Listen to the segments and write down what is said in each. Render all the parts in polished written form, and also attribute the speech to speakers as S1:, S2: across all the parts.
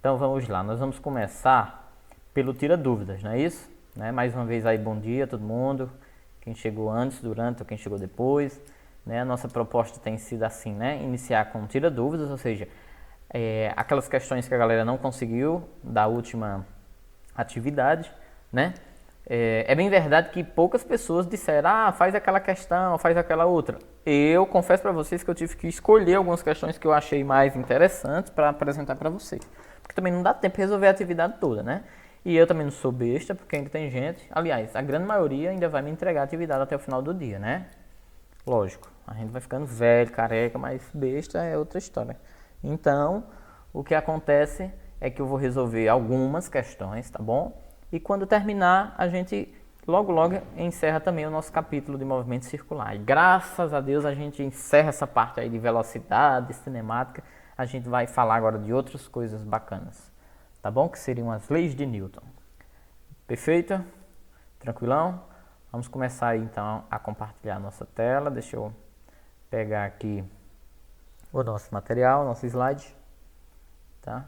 S1: Então vamos lá, nós vamos começar pelo tira dúvidas, não é isso? Né? Mais uma vez aí, bom dia a todo mundo, quem chegou antes, durante ou quem chegou depois. Né? A nossa proposta tem sido assim, né? Iniciar com tira dúvidas, ou seja, aquelas questões que a galera não conseguiu da última atividade, né? É bem verdade que poucas pessoas disseram, faz aquela questão, faz aquela outra. Eu confesso para vocês que eu tive que escolher algumas questões que eu achei mais interessantes para apresentar para vocês. Porque também não dá tempo de resolver a atividade toda, né? E eu também não sou besta, porque ainda tem gente, aliás, a grande maioria ainda vai me entregar a atividade até o final do dia, né? Lógico, a gente vai ficando velho, careca, mas besta é outra história. Então, o que acontece é que eu vou resolver algumas questões, tá bom? E quando terminar, a gente logo encerra também o nosso capítulo de movimento circular. E graças a Deus a gente encerra essa parte aí de velocidade, cinemática. A gente vai falar agora de outras coisas bacanas, tá bom? Que seriam as leis de Newton. Perfeito? Tranquilão? Vamos começar aí então a compartilhar a nossa tela. Deixa eu pegar aqui o nosso material, nosso slide. Tá?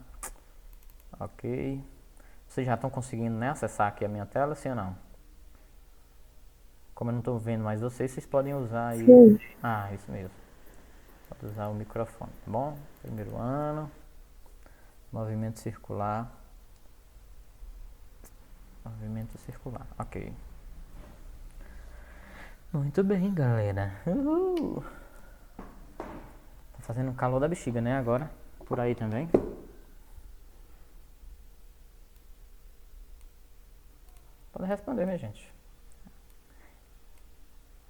S1: Ok. Vocês já estão conseguindo, né, acessar aqui a minha tela, sim ou não? Como eu não estou vendo mais vocês podem usar aí.
S2: Sim.
S1: Isso mesmo. Pode usar o microfone, tá bom? Primeiro ano. Movimento circular. Movimento circular, ok. Muito bem, galera. Uhul. Tá fazendo um calor da bexiga, né, agora? Por aí também. Pode responder, minha gente.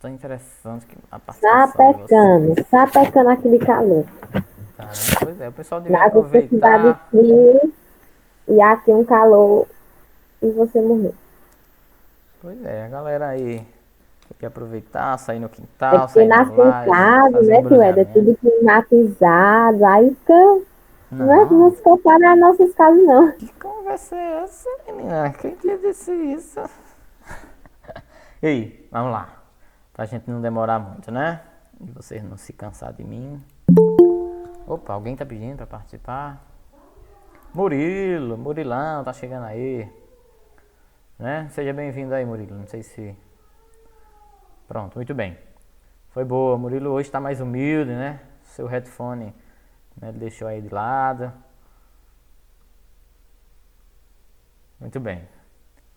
S1: Tão interessante que a participação de vocês.
S2: Sapecando aquele calor.
S1: Tá, né? Pois é, o pessoal devia
S2: Lá você cidade
S1: aproveitar.
S2: frio e aqui um calor e você morreu.
S1: Pois é, a galera aí tem que aproveitar, sair no
S2: É
S1: quintal,
S2: porque
S1: sair na
S2: nasce em
S1: laje,
S2: casa,
S1: fazer
S2: né, que é
S1: embrulhamento.
S2: tudo climatizado, aí fica. Não
S1: Não,
S2: se compara às nossas casas, não.
S1: que conversa é essa, menina? Quem te disse isso? Ei, vamos lá. Pra gente não demorar muito, né? E vocês não se cansar de mim. Opa, alguém tá pedindo pra participar? Murilão, tá chegando aí. Né? Seja bem-vindo aí, Murilo. Não sei se... Pronto, muito bem. Foi boa. Murilo hoje tá mais humilde, né? Seu headphone, né, ele deixou aí de lado. Muito bem.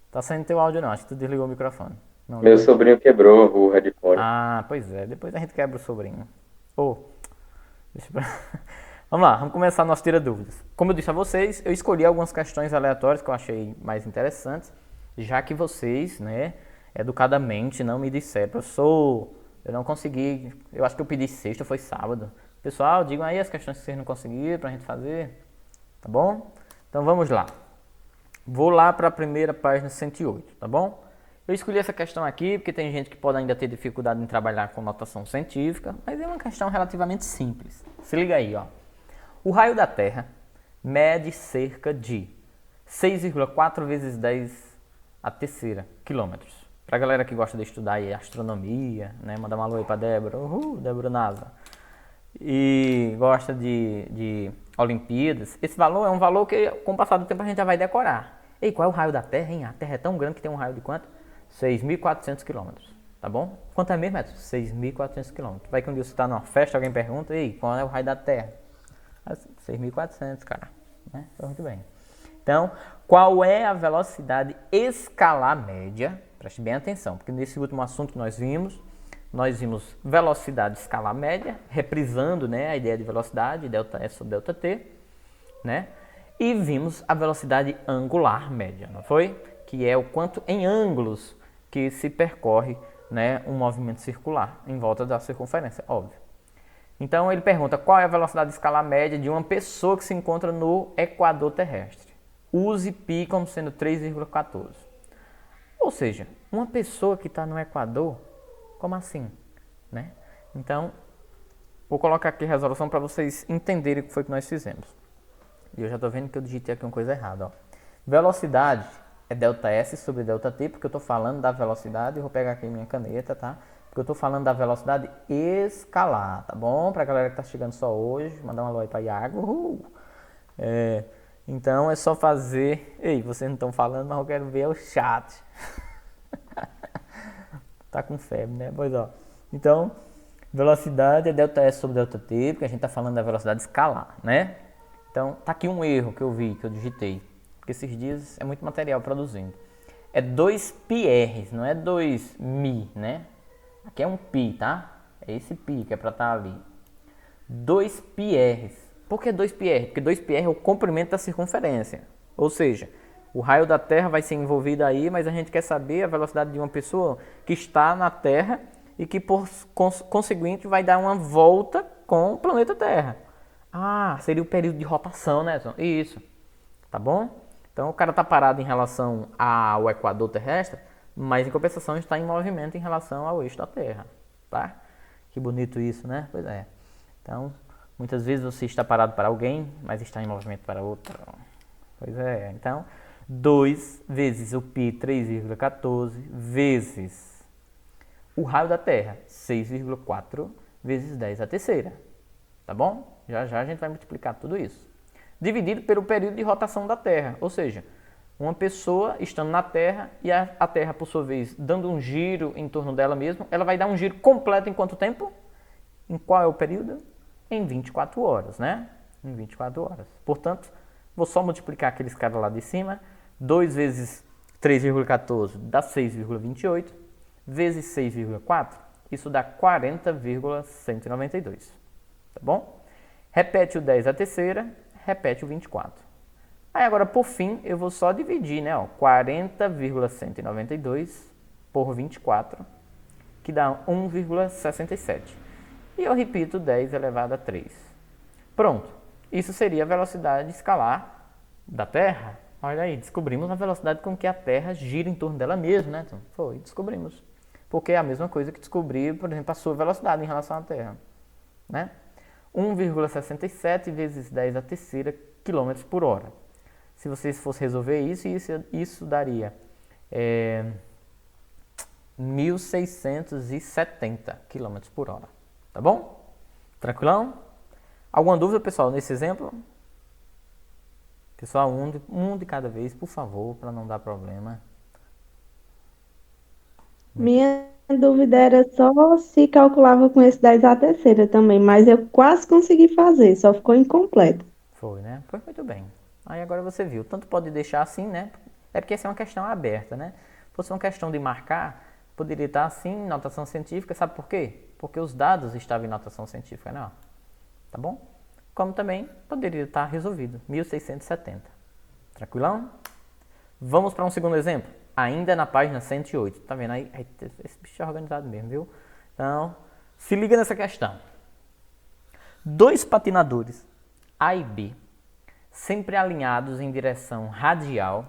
S1: Tá saindo teu áudio não, acho que tu desligou o microfone. Não
S3: Meu
S1: ligou?
S3: sobrinho quebrou o headphone.
S1: Pois é. Depois a gente quebra o sobrinho. Deixa pra... Vamos lá, vamos começar a nossa tira dúvidas. Como eu disse a vocês, eu escolhi algumas questões aleatórias que eu achei mais interessantes, já que vocês, né, educadamente não me disseram, professor, eu não consegui, eu acho que eu pedi sexta, foi sábado. Pessoal, digam aí as questões que vocês não conseguiram pra gente fazer, tá bom? Então vamos lá. Vou lá para a primeira página 108, tá bom? Eu escolhi essa questão aqui porque tem gente que pode ainda ter dificuldade em trabalhar com notação científica, mas é uma questão relativamente simples. Se liga aí, ó. O raio da Terra mede cerca de 6,4 vezes 10 a terceira quilômetros. Pra galera que gosta de estudar aí astronomia, né? Mandar uma alô aí pra Débora. Débora NASA. E gosta de Olimpíadas. Esse valor é um valor que, com o passar do tempo, a gente já vai decorar. E qual é o raio da Terra, hein? A Terra é tão grande que tem um raio de quanto? 6.400 quilômetros. Tá bom? Quanto é mesmo, Edson? 6.400 quilômetros. Vai que um dia você tá numa festa, alguém pergunta, ei, qual é o raio da Terra? 6.400, cara. Né? Muito bem. Então, qual é a velocidade escalar média? Preste bem atenção, porque nesse último assunto que nós vimos velocidade escalar média, reprisando, né, a ideia de velocidade, ΔS sobre ΔT, né? E vimos a velocidade angular média, não foi? Que é o quanto em ângulos que se percorre, né, um movimento circular em volta da circunferência, óbvio. Então ele pergunta qual é a velocidade escalar média de uma pessoa que se encontra no equador terrestre. Use π como sendo 3,14. Ou seja, uma pessoa que está no equador, como assim? Né? Então, vou colocar aqui a resolução para vocês entenderem o que foi que nós fizemos. E eu já estou vendo que eu digitei aqui uma coisa errada. Ó. Velocidade é ΔS sobre ΔT, porque eu estou falando da velocidade. Eu vou pegar aqui minha caneta, tá? Porque eu estou falando da velocidade escalar, tá bom? Para a galera que está chegando só hoje, mandar um alô aí para Iago. Então é só fazer... Ei, vocês não estão falando, mas eu quero ver o chat. Tá com febre, né? Pois ó. Então, velocidade é ΔS sobre ΔT, porque a gente tá falando da velocidade escalar, né? Então, tá aqui um erro que eu vi, que eu digitei. Porque esses dias é muito material produzindo. É 2 πr, não é 2 mi, né? Aqui é um pi, tá? É esse pi que é pra estar ali. 2 πr. Por que 2 πr? Porque 2 πr é o comprimento da circunferência. Ou seja, o raio da Terra vai ser envolvido aí, mas a gente quer saber a velocidade de uma pessoa que está na Terra e que, por conseguinte, vai dar uma volta com o planeta Terra. Ah, seria o período de rotação, né? Isso. Tá bom? Então, o cara está parado em relação ao equador terrestre, mas em compensação está em movimento em relação ao eixo da Terra. Tá? Que bonito isso, né? Pois é. Então, muitas vezes você está parado para alguém, mas está em movimento para outro. Pois é. Então, 2 vezes o π 3,14 vezes o raio da Terra, 6,4 vezes 10 a terceira. Tá bom? Já já a gente vai multiplicar tudo isso. Dividido pelo período de rotação da Terra. Ou seja, uma pessoa estando na Terra e a Terra, por sua vez, dando um giro em torno dela mesma, ela vai dar um giro completo em quanto tempo? Em qual é o período? Em 24 horas, né? Em 24 horas. Portanto, vou só multiplicar aqueles caras lá de cima. 2 vezes 3,14 dá 6,28. Vezes 6,4, isso dá 40,192. Tá bom? Repete o 10 a terceira, repete o 24. Aí agora, por fim, eu vou só dividir, né? 40,192 por 24, que dá 1,67. E eu repito 10 elevado a 3. Pronto. Isso seria a velocidade escalar da Terra. Olha aí, descobrimos a velocidade com que a Terra gira em torno dela mesma, né? Então, foi, descobrimos. Porque é a mesma coisa que descobrir, por exemplo, a sua velocidade em relação à Terra, né? 1,67 vezes 10 a terceira quilômetros por hora. Se vocês fossem resolver isso daria 1.670 quilômetros por hora. Tá bom? Tranquilão? Alguma dúvida, pessoal, nesse exemplo? Pessoal, um de cada vez, por favor, para não dar problema.
S4: Minha dúvida era só se calculava com esse 10 à terceira também, mas eu quase consegui fazer, só ficou incompleto.
S1: Foi, né? Foi muito bem. Aí agora você viu. Tanto pode deixar assim, né? É porque essa é uma questão aberta, né? Se fosse uma questão de marcar, poderia estar assim, em notação científica. Sabe por quê? Porque os dados estavam em notação científica, não? Tá bom? Como também poderia estar resolvido. 1670. Tranquilão? Vamos para um segundo exemplo. Ainda na página 108. Tá vendo aí? Esse bicho é organizado mesmo, viu? Então, se liga nessa questão. 2 patinadores, A e B, sempre alinhados em direção radial.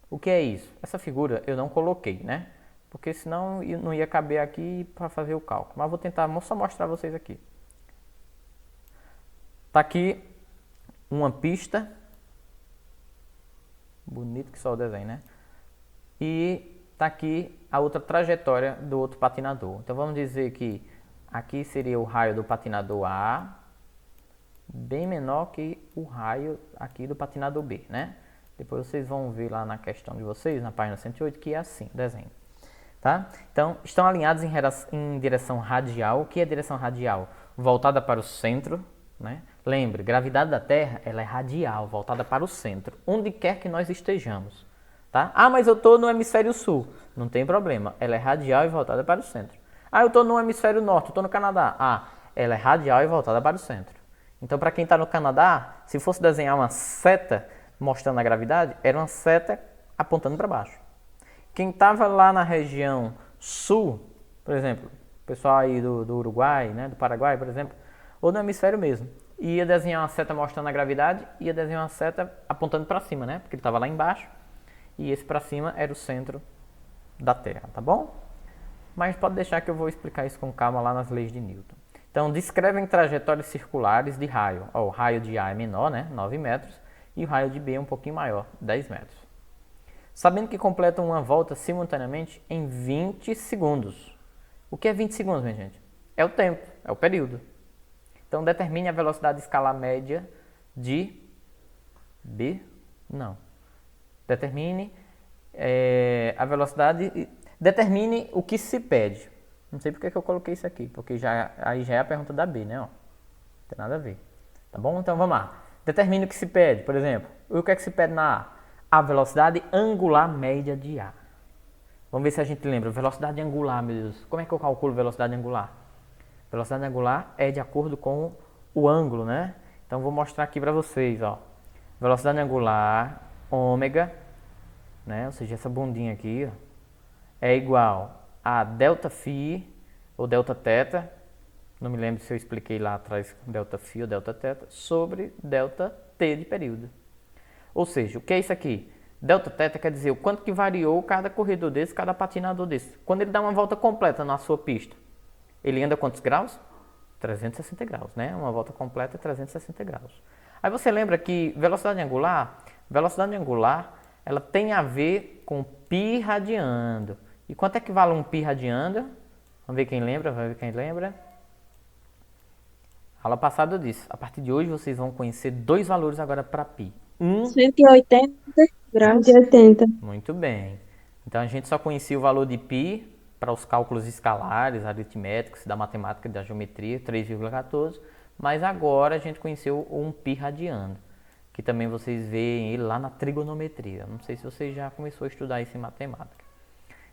S1: O que é isso? Essa figura eu não coloquei, né? Porque senão não ia caber aqui para fazer o cálculo. Mas vou tentar só mostrar a vocês aqui. Tá aqui uma pista. Bonito que só o desenho, né? E tá aqui a outra trajetória do outro patinador. Então vamos dizer que aqui seria o raio do patinador A, bem menor que o raio aqui do patinador B, né? Depois vocês vão ver lá na questão de vocês, na página 108, que é assim, o desenho. Tá? Então, estão alinhados em direção radial. O que é direção radial? Voltada para o centro, né? Lembre, gravidade da Terra, ela é radial, voltada para o centro, onde quer que nós estejamos. Tá? Ah, mas eu estou no hemisfério sul. Não tem problema, ela é radial e voltada para o centro. Ah, eu estou no hemisfério norte, eu estou no Canadá. Ah, ela é radial e voltada para o centro. Então, para quem está no Canadá, se fosse desenhar uma seta mostrando a gravidade, era uma seta apontando para baixo. Quem estava lá na região sul, por exemplo, o pessoal aí do Uruguai, né, do Paraguai, por exemplo, ou no hemisfério mesmo, ia desenhar uma seta mostrando a gravidade, ia desenhar uma seta apontando para cima, né, porque ele estava lá embaixo, e esse para cima era o centro da Terra, tá bom? Mas pode deixar que eu vou explicar isso com calma lá nas leis de Newton. Então, descrevem trajetórias circulares de raio. O raio de A é menor, né, 9 metros, e o raio de B é um pouquinho maior, 10 metros. Sabendo que completam uma volta simultaneamente em 20 segundos. O que é 20 segundos, minha gente? É o tempo, é o período. Então, determine a velocidade escalar média de B Não. Determine a velocidade. Determine o que se pede. Não sei porque que eu coloquei isso aqui, porque aí já é a pergunta da B, né? Ó, não tem nada a ver. Tá bom? Então vamos lá. Determine o que se pede, por exemplo. O que é que se pede na A? A velocidade angular média de A. Vamos ver se a gente lembra. Velocidade angular, meu Deus. Como é que eu calculo velocidade angular? Velocidade angular é de acordo com o ângulo, né? Então vou mostrar aqui para vocês, ó. Velocidade angular, ômega, né? Ou seja, essa bundinha aqui, ó, é igual a delta φ ou delta θ, não me lembro se eu expliquei lá atrás delta φ ou delta θ, sobre delta t de período. Ou seja, o que é isso aqui? Delta θ quer dizer o quanto que variou cada corredor desse, cada patinador desse. Quando ele dá uma volta completa na sua pista, ele anda quantos graus? 360 graus, né? Uma volta completa é 360 graus. Aí você lembra que velocidade angular, ela tem a ver com π radiando. E quanto é que vale um π radiando? Vamos ver quem lembra, Aula passada eu disse, a partir de hoje vocês vão conhecer dois valores agora para π.
S4: 180 graus. 180.
S1: Muito bem. Então a gente só conhecia o valor de π para os cálculos escalares, aritméticos, da matemática, da geometria, 3,14. Mas agora a gente conheceu um π radiando, que também vocês veem ele lá na trigonometria. Não sei se você já começou a estudar isso em matemática.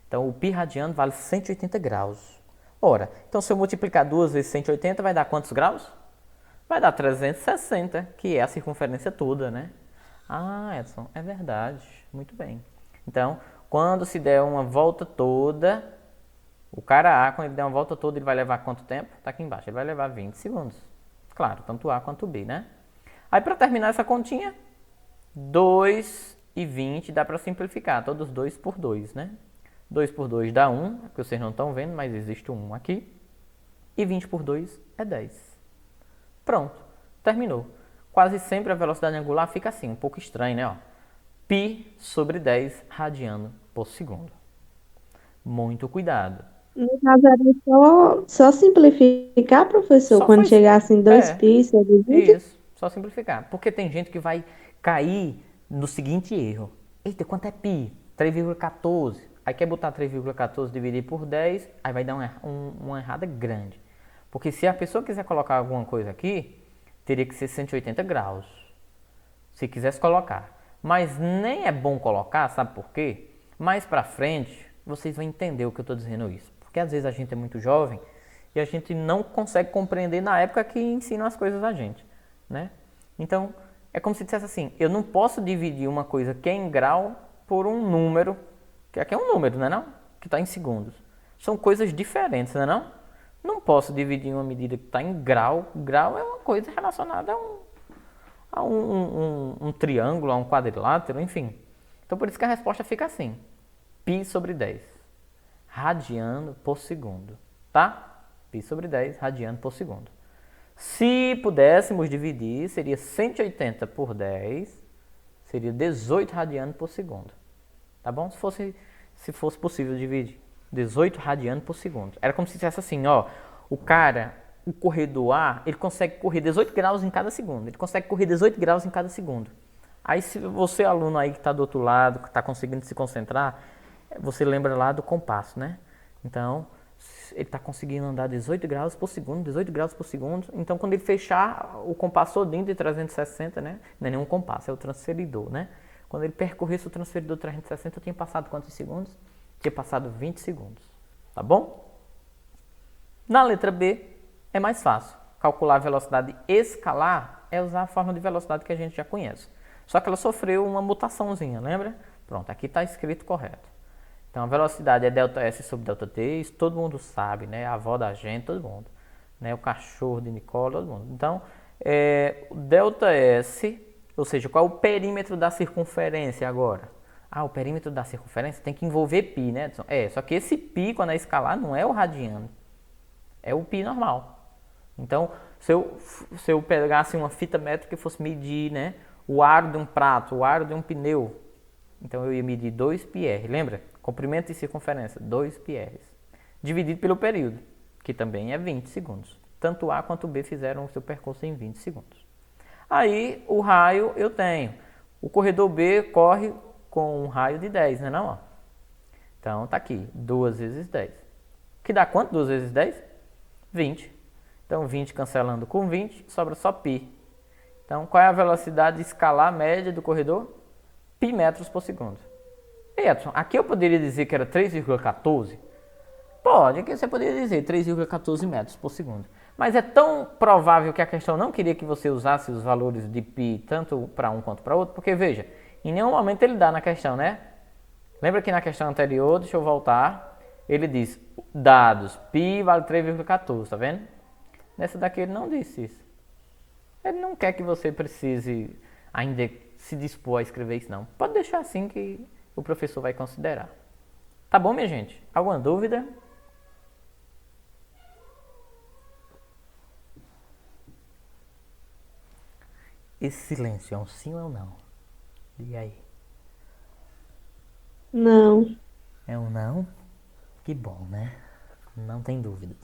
S1: Então o π radiando vale 180 graus. Ora, então se eu multiplicar 2 vezes 180 vai dar quantos graus? Vai dar 360, que é a circunferência toda, né? Ah, Edson, é verdade. Muito bem. Então, quando se der uma volta toda, o cara A, quando ele der uma volta toda, ele vai levar quanto tempo? Está aqui embaixo, ele vai levar 20 segundos. Claro, tanto A quanto B, né? Aí, para terminar essa continha, 2 e 20 dá para simplificar, todos 2 por 2, né? 2 por 2 dá 1, que vocês não estão vendo, mas existe um 1 aqui. E 20 por 2 é 10. Pronto, terminou. Quase sempre a velocidade angular fica assim, um pouco estranho, né? Ó. π sobre 10 radiano por segundo. Muito cuidado.
S4: No caso, era só simplificar, professor,
S1: Só
S4: quando
S1: foi-
S4: chegasse em 2 π sobre 20?
S1: Isso, só simplificar. Porque tem gente que vai cair no seguinte erro. Eita, quanto é π? 3,14. Aí quer botar 3,14 dividir por 10, aí vai dar uma errada grande. Porque se a pessoa quiser colocar alguma coisa aqui, teria que ser 180 graus. Se quisesse colocar. Mas nem é bom colocar, sabe por quê? Mais pra frente, vocês vão entender o que eu estou dizendo isso. Porque às vezes a gente é muito jovem e a gente não consegue compreender na época que ensinam as coisas a gente, né? Então, é como se dissesse assim, eu não posso dividir uma coisa que é em grau por um número, que aqui é um número, não é não? Que está em segundos. São coisas diferentes, não é não? Não posso dividir uma medida que está em grau. Grau é uma coisa relacionada a um triângulo, a um quadrilátero, enfim. Então, por isso que a resposta fica assim. π sobre 10 radiano por segundo, tá? π sobre 10 radiano por segundo. Se pudéssemos dividir, seria 180 por 10, seria 18 radiano por segundo. Tá bom? Se fosse possível dividir. 18 radiano por segundo. Era como se dissesse assim, ó, o corredor A, ele consegue correr 18 graus em cada segundo. Ele consegue correr 18 graus em cada segundo. Aí se você, aluno aí que está do outro lado, que está conseguindo se concentrar, você lembra lá do compasso, né? Então, ele está conseguindo andar 18 graus por segundo, 18 graus por segundo. Então, quando ele fechar o compasso todinho de 360, né? Não é nenhum compasso, é o transferidor, né? Quando ele percorresse o transferidor 360, eu tinha passado quantos segundos? Tinha passado 20 segundos, tá bom? Na letra B, é mais fácil. Calcular a velocidade escalar é usar a forma de velocidade que a gente já conhece. Só que ela sofreu uma mutaçãozinha, lembra? Pronto, aqui está escrito correto. Então, a velocidade é ΔS sobre ΔT, isso todo mundo sabe, né? A avó da gente, todo mundo. Né? O cachorro de Nicola, todo mundo. Então, o ΔS, ou seja, qual é o perímetro da circunferência agora? Ah, o perímetro da circunferência tem que envolver π, né, Edson? Só que esse π, quando é escalar, não é o radiano. É o π normal. Então, se eu pegasse uma fita métrica e fosse medir, né, o aro de um prato, o aro de um pneu, então eu ia medir 2πr, lembra? Comprimento e circunferência, 2πr. Dividido pelo período, que também é 20 segundos. Tanto A quanto B fizeram o seu percurso em 20 segundos. Aí, o raio eu tenho O corredor B corre com um raio de 10, né não? Ó? Então tá aqui, 2 vezes 10. Que dá quanto? 2 vezes 10? 20. Então 20 cancelando com 20, sobra só π. Então qual é a velocidade escalar média do corredor? Π metros por segundo. E Edson, aqui eu poderia dizer que era 3,14? Pode, aqui você poderia dizer 3,14 metros por segundo. Mas é tão provável que a questão não queria que você usasse os valores de π tanto para um quanto para outro, porque veja, em nenhum momento ele dá na questão, né? Lembra que na questão anterior, deixa eu voltar, ele diz dados, π vale 3,14, tá vendo? Nessa daqui ele não disse isso. Ele não quer que você precise ainda se dispor a escrever isso não. Pode deixar assim que o professor vai considerar. Tá bom, minha gente? Alguma dúvida? Esse silêncio é um sim ou não? Diga aí.
S4: Não.
S1: É um não? Que bom, né? Não tem dúvidas.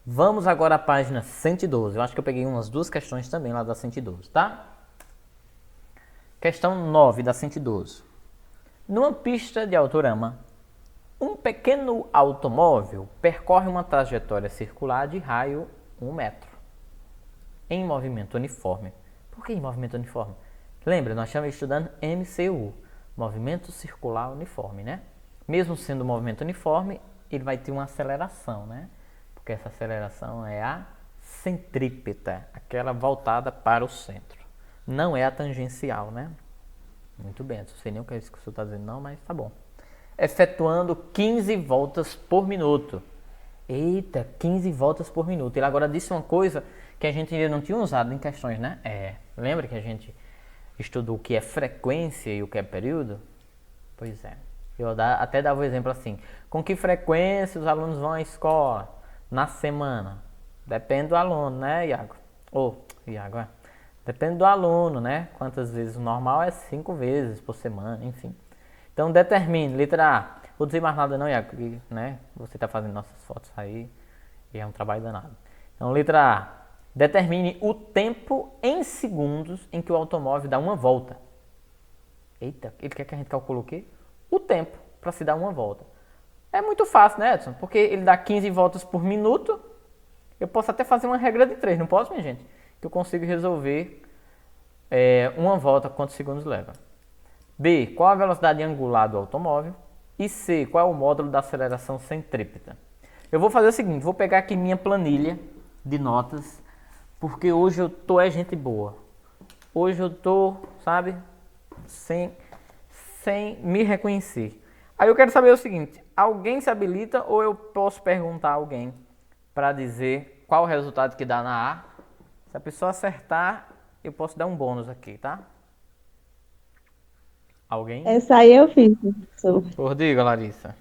S1: Vamos agora à página 112. Eu acho que eu peguei umas 2 questões também lá da 112, tá? Questão 9 da 112. Numa pista de autorama, um pequeno automóvel percorre uma trajetória circular de raio 1 metro, em movimento uniforme. Por que em movimento uniforme? Lembra, nós estamos estudando MCU, movimento circular uniforme, né? Mesmo sendo movimento uniforme, ele vai ter uma aceleração, né? Porque essa aceleração é a centrípeta, aquela voltada para o centro. Não é a tangencial, né? Muito bem, não sei nem o que é isso que o senhor está dizendo não, mas tá bom. Efetuando 15 voltas por minuto. Eita, 15 voltas por minuto. Ele agora disse uma coisa que a gente ainda não tinha usado em questões, né? Lembra que a gente estudou o que é frequência e o que é período? Pois é. Eu até dava o exemplo assim. Com que frequência os alunos vão à escola na semana? Depende do aluno, né, Iago? Iago, depende do aluno, né? Quantas vezes? O normal é 5 vezes por semana, enfim. Então determine, letra A. Vou dizer mais nada não, Iago, porque, né? Você está fazendo nossas fotos aí e é um trabalho danado. Então, letra A. Determine o tempo em segundos em que o automóvel dá uma volta. Eita, ele quer que a gente calcule o quê? O tempo para se dar uma volta. É muito fácil, né, Edson? Porque ele dá 15 voltas por minuto. Eu posso até fazer uma regra de 3, não posso, minha gente? Que eu consigo resolver uma volta, quantos segundos leva. B, qual a velocidade angular do automóvel? E C, qual é o módulo da aceleração centrípeta? Eu vou fazer o seguinte, vou pegar aqui minha planilha de notas, porque hoje eu tô gente boa. Hoje eu tô, sabe, sem me reconhecer. Aí eu quero saber o seguinte, alguém se habilita ou eu posso perguntar a alguém para dizer qual o resultado que dá na A? Se a pessoa acertar, eu posso dar um bônus aqui, tá? Alguém?
S4: Essa aí eu fiz, professor.
S1: Por diga, Larissa.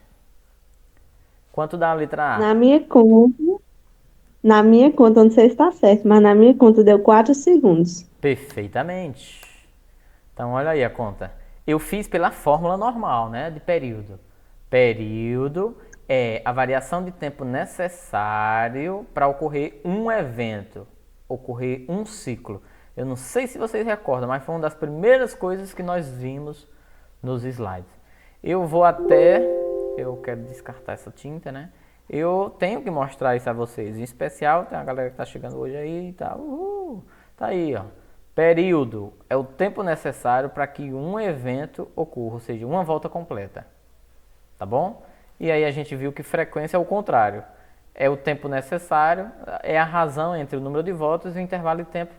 S1: Quanto dá a letra A?
S4: Na minha conta, não sei se está certo, mas na minha conta deu 4 segundos.
S1: Perfeitamente. Então, olha aí a conta. Eu fiz pela fórmula normal, né, de período. Período é a variação de tempo necessário para ocorrer um evento, ocorrer um ciclo. Eu não sei se vocês recordam, mas foi uma das primeiras coisas que nós vimos nos slides. Eu quero descartar essa tinta, né? Eu tenho que mostrar isso a vocês. Em especial, tem a galera que está chegando hoje aí e tal. Tá aí, ó. Período é o tempo necessário para que um evento ocorra, ou seja, uma volta completa. Tá bom? E aí a gente viu que frequência é o contrário. É o tempo necessário, é a razão entre o número de voltas e o intervalo de tempo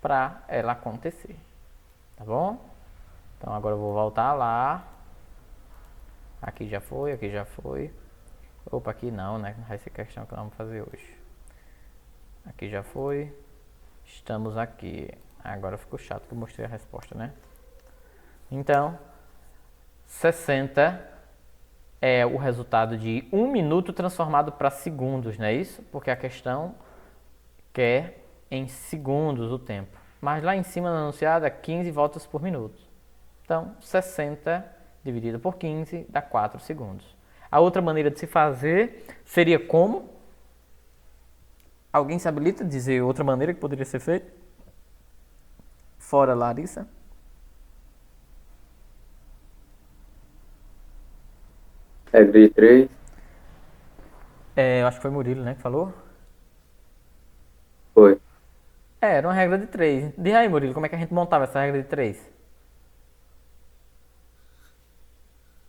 S1: para ela acontecer. Tá bom? Então agora eu vou voltar lá. Aqui já foi, aqui já foi. Opa, aqui não, né? Essa é a questão que nós vamos fazer hoje. Aqui já foi. Estamos aqui. Agora ficou chato que eu mostrei a resposta, né? Então, 60 é o resultado de 1 minuto transformado para segundos, não é isso? Porque a questão quer em segundos o tempo. Mas lá em cima na anunciada, 15 voltas por minuto. Então, 60 dividido por 15 dá 4 segundos. A outra maneira de se fazer seria como? Alguém se habilita a dizer outra maneira que poderia ser feita? Fora Larissa?
S3: Regra de 3.
S1: Eu acho que foi Murilo, né, que falou?
S3: Foi.
S1: Era uma regra de 3. Diz aí, Murilo, como é que a gente montava essa regra de 3?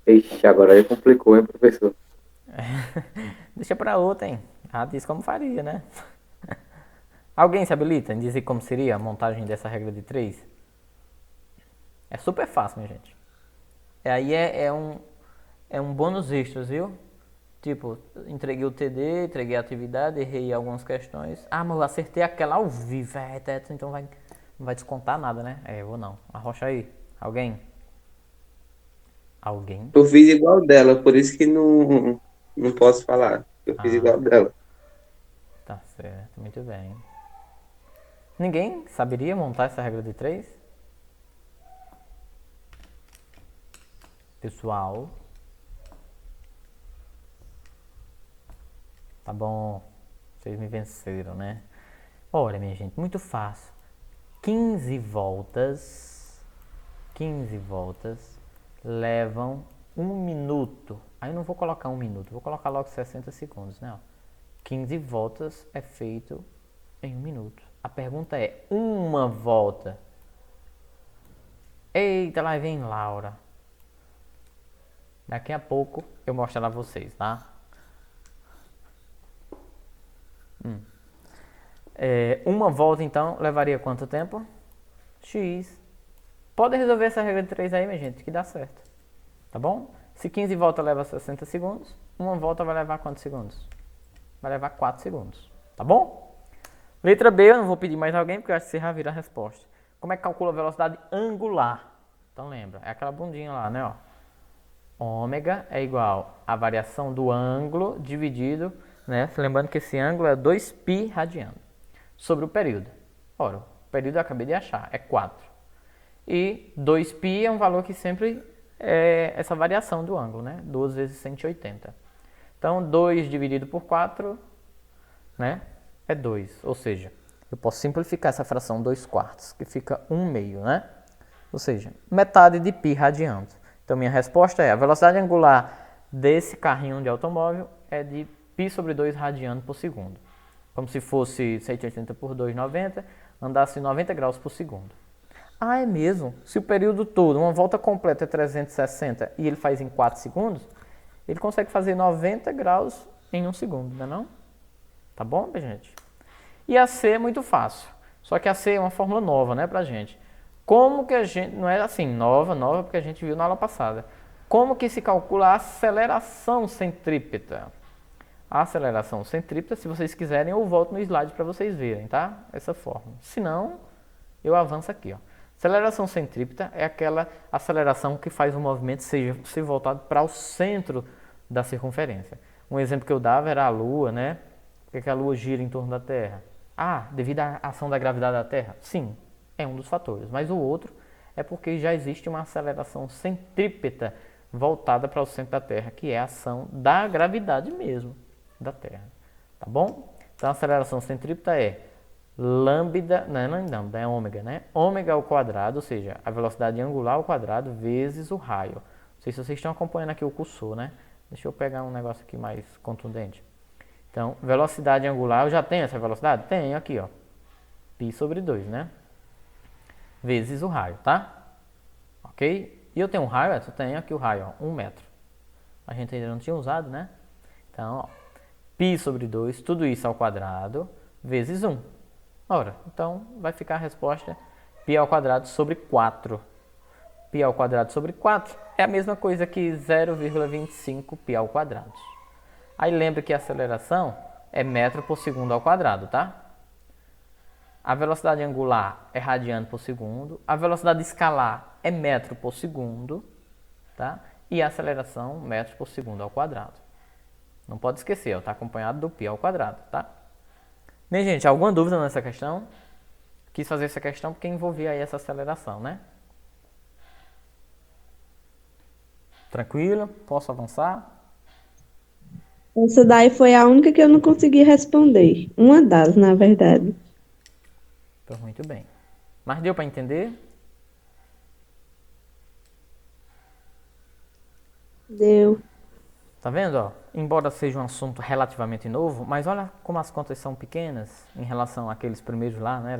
S3: Ixi, agora aí complicou, hein, professor?
S1: Deixa pra outra, hein? Já disse como faria, né? Alguém se habilita em dizer como seria a montagem dessa regra de 3? É super fácil, minha gente. Aí é um bônus extras, viu? Tipo, entreguei o TD, entreguei a atividade, errei algumas questões. Ah, mas eu acertei aquela ao vivo. Então não vai descontar nada, né? Eu vou não. Arrocha aí. Alguém? Alguém?
S5: Eu fiz igual dela, por isso que não posso falar. Eu fiz
S1: Ah,
S5: igual dela.
S1: tá certo. Muito bem. Ninguém saberia montar essa regra de 3? Pessoal, tá bom. Vocês me venceram, né? Olha, minha gente, muito fácil. 15 voltas. 15 voltas levam 1 minuto. Aí eu não vou colocar 1 minuto, vou colocar logo 60 segundos, né? 15 voltas é feito em 1 minuto. A pergunta é: uma volta? Eita, lá vem Laura. Daqui a pouco eu mostro ela a vocês, tá? Uma volta então levaria quanto tempo? X. Pode resolver essa regra de 3 aí, minha gente, que dá certo. Tá bom? Se 15 voltas leva 60 segundos, uma volta vai levar quantos segundos? Vai levar 4 segundos. Tá bom? Letra B, eu não vou pedir mais alguém, porque eu acho que você já vira a resposta. Como é que calcula a velocidade angular? Então lembra, é aquela bundinha lá, né? Ó. Ômega é igual a variação do ângulo dividido, né? Lembrando que esse ângulo é 2π radiano, sobre o período. Ora, o período eu acabei de achar, é 4. E 2π é um valor que sempre é essa variação do ângulo, né? 2 vezes 180. Então, 2 dividido por 4, né? É 2. Ou seja, eu posso simplificar essa fração 2/4, que fica 1/2, né? Ou seja, metade de π radiano. Então, minha resposta é: a velocidade angular desse carrinho de automóvel é de π sobre 2 radiano por segundo. Como se fosse 180 por 2, 90, andasse 90 graus por segundo. Ah, é mesmo? Se o período todo, uma volta completa é 360 e ele faz em 4 segundos, ele consegue fazer 90 graus em 1 segundo, não é não? Tá bom, gente? E a C é muito fácil. Só que a C é uma fórmula nova, né, pra gente. Como que a gente... Não é assim, nova, porque a gente viu na aula passada. Como que se calcula a aceleração centrípeta? A aceleração centrípeta, se vocês quiserem, eu volto no slide para vocês verem, tá? Essa fórmula. Se não, eu avanço aqui, ó. Aceleração centrípeta é aquela aceleração que faz o movimento ser voltado para o centro da circunferência. Um exemplo que eu dava era a Lua, né? Por que a Lua gira em torno da Terra? Ah, devido à ação da gravidade da Terra? Sim, é um dos fatores. Mas o outro é porque já existe uma aceleração centrípeta voltada para o centro da Terra, que é a ação da gravidade mesmo da Terra. Tá bom? Então a aceleração centrípeta é lambda, não é lambda, é ômega, né? Ômega ao quadrado, ou seja, a velocidade angular ao quadrado vezes o raio. Não sei se vocês estão acompanhando aqui o cursor, né? Deixa eu pegar um negócio aqui mais contundente. Então, velocidade angular, eu já tenho essa velocidade? Tenho aqui, ó. Π sobre 2, né? Vezes o raio, tá? Ok? E eu tenho um raio, eu tenho aqui o raio, ó, 1 metro. A gente ainda não tinha usado, né? Então, ó, π sobre 2, tudo isso ao quadrado, vezes 1. Ora, então vai ficar a resposta π ao quadrado sobre 4. Π ao quadrado sobre 4 é a mesma coisa que 0,25 π ao quadrado. Aí lembra que a aceleração é metro por segundo ao quadrado, tá? A velocidade angular é radiano por segundo. A velocidade escalar é metro por segundo, tá? E a aceleração metro por segundo ao quadrado. Não pode esquecer, está acompanhado do π ao quadrado, tá? Bem, gente, alguma dúvida nessa questão? Quis fazer essa questão porque envolvia aí essa aceleração, né? Tranquilo? Posso avançar?
S4: Essa daí foi a única que eu não consegui responder. Uma das, na verdade.
S1: Então, muito bem. Mas deu para entender?
S4: Deu.
S1: Tá vendo, ó? Embora seja um assunto relativamente novo, mas olha como as contas são pequenas em relação àqueles primeiros lá, né?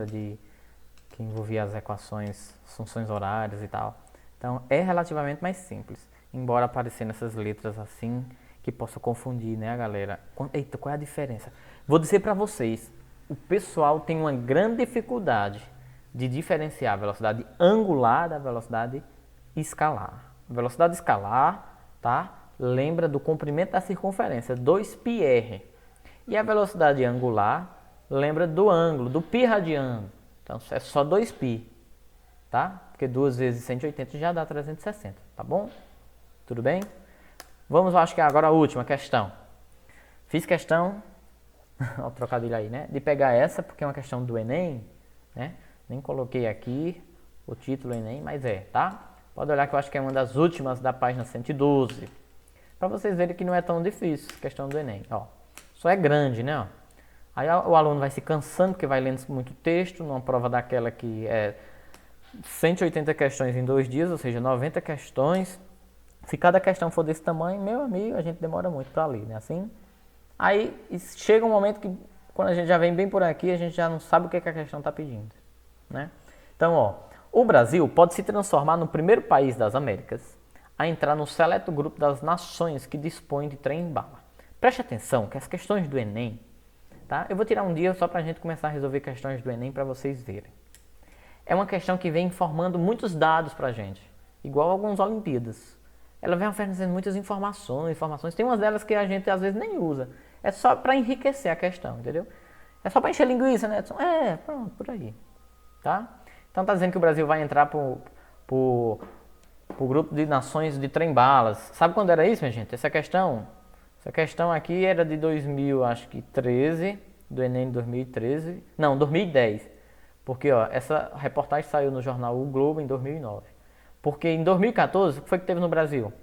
S1: Que envolvia as equações, funções horárias e tal. Então é relativamente mais simples, embora aparecendo essas letras assim que possa confundir, né, galera? Eita, qual é a diferença? Vou dizer para vocês, o pessoal tem uma grande dificuldade de diferenciar a velocidade angular da velocidade escalar. Velocidade escalar, tá? Lembra do comprimento da circunferência, 2πr. E a velocidade angular lembra do ângulo, do π radiano. Então é só 2π, tá? Porque 2 vezes 180 já dá 360, tá bom? Tudo bem? Vamos, acho que agora a última questão. Fiz questão, olha o trocadilho aí, né? De pegar essa, porque é uma questão do Enem, né? Nem coloquei aqui o título Enem, mas tá? Pode olhar que eu acho que é uma das últimas da página 112. Para vocês verem que não é tão difícil a questão do Enem, ó. Só é grande, né, ó. Aí o aluno vai se cansando, porque vai lendo muito texto, numa prova daquela que é 180 questões em 2 dias, ou seja, 90 questões. Se cada questão for desse tamanho, meu amigo, a gente demora muito para ler, né? Assim. Aí chega um momento que, quando a gente já vem bem por aqui, a gente já não sabe o que a questão está pedindo, né? Então, ó, o Brasil pode se transformar no primeiro país das Américas a entrar no seleto grupo das nações que dispõem de trem-bala. Preste atenção que as questões do Enem, tá? Eu vou tirar um dia só para a gente começar a resolver questões do Enem para vocês verem. É uma questão que vem informando muitos dados para a gente, igual algumas Olimpíadas. Ela vem oferecendo muitas informações. Tem umas delas que a gente às vezes nem usa. É só para enriquecer a questão, entendeu? É só para encher linguiça, né, Edson? Pronto, por aí. Tá? Então tá dizendo que o Brasil vai entrar pro grupo de nações de trem-balas. Sabe quando era isso, minha gente? Essa questão aqui era de 2013, do Enem de 2013. Não, 2010. Porque, ó, essa reportagem saiu no jornal O Globo em 2009. Porque em 2014, o que foi que teve no Brasil?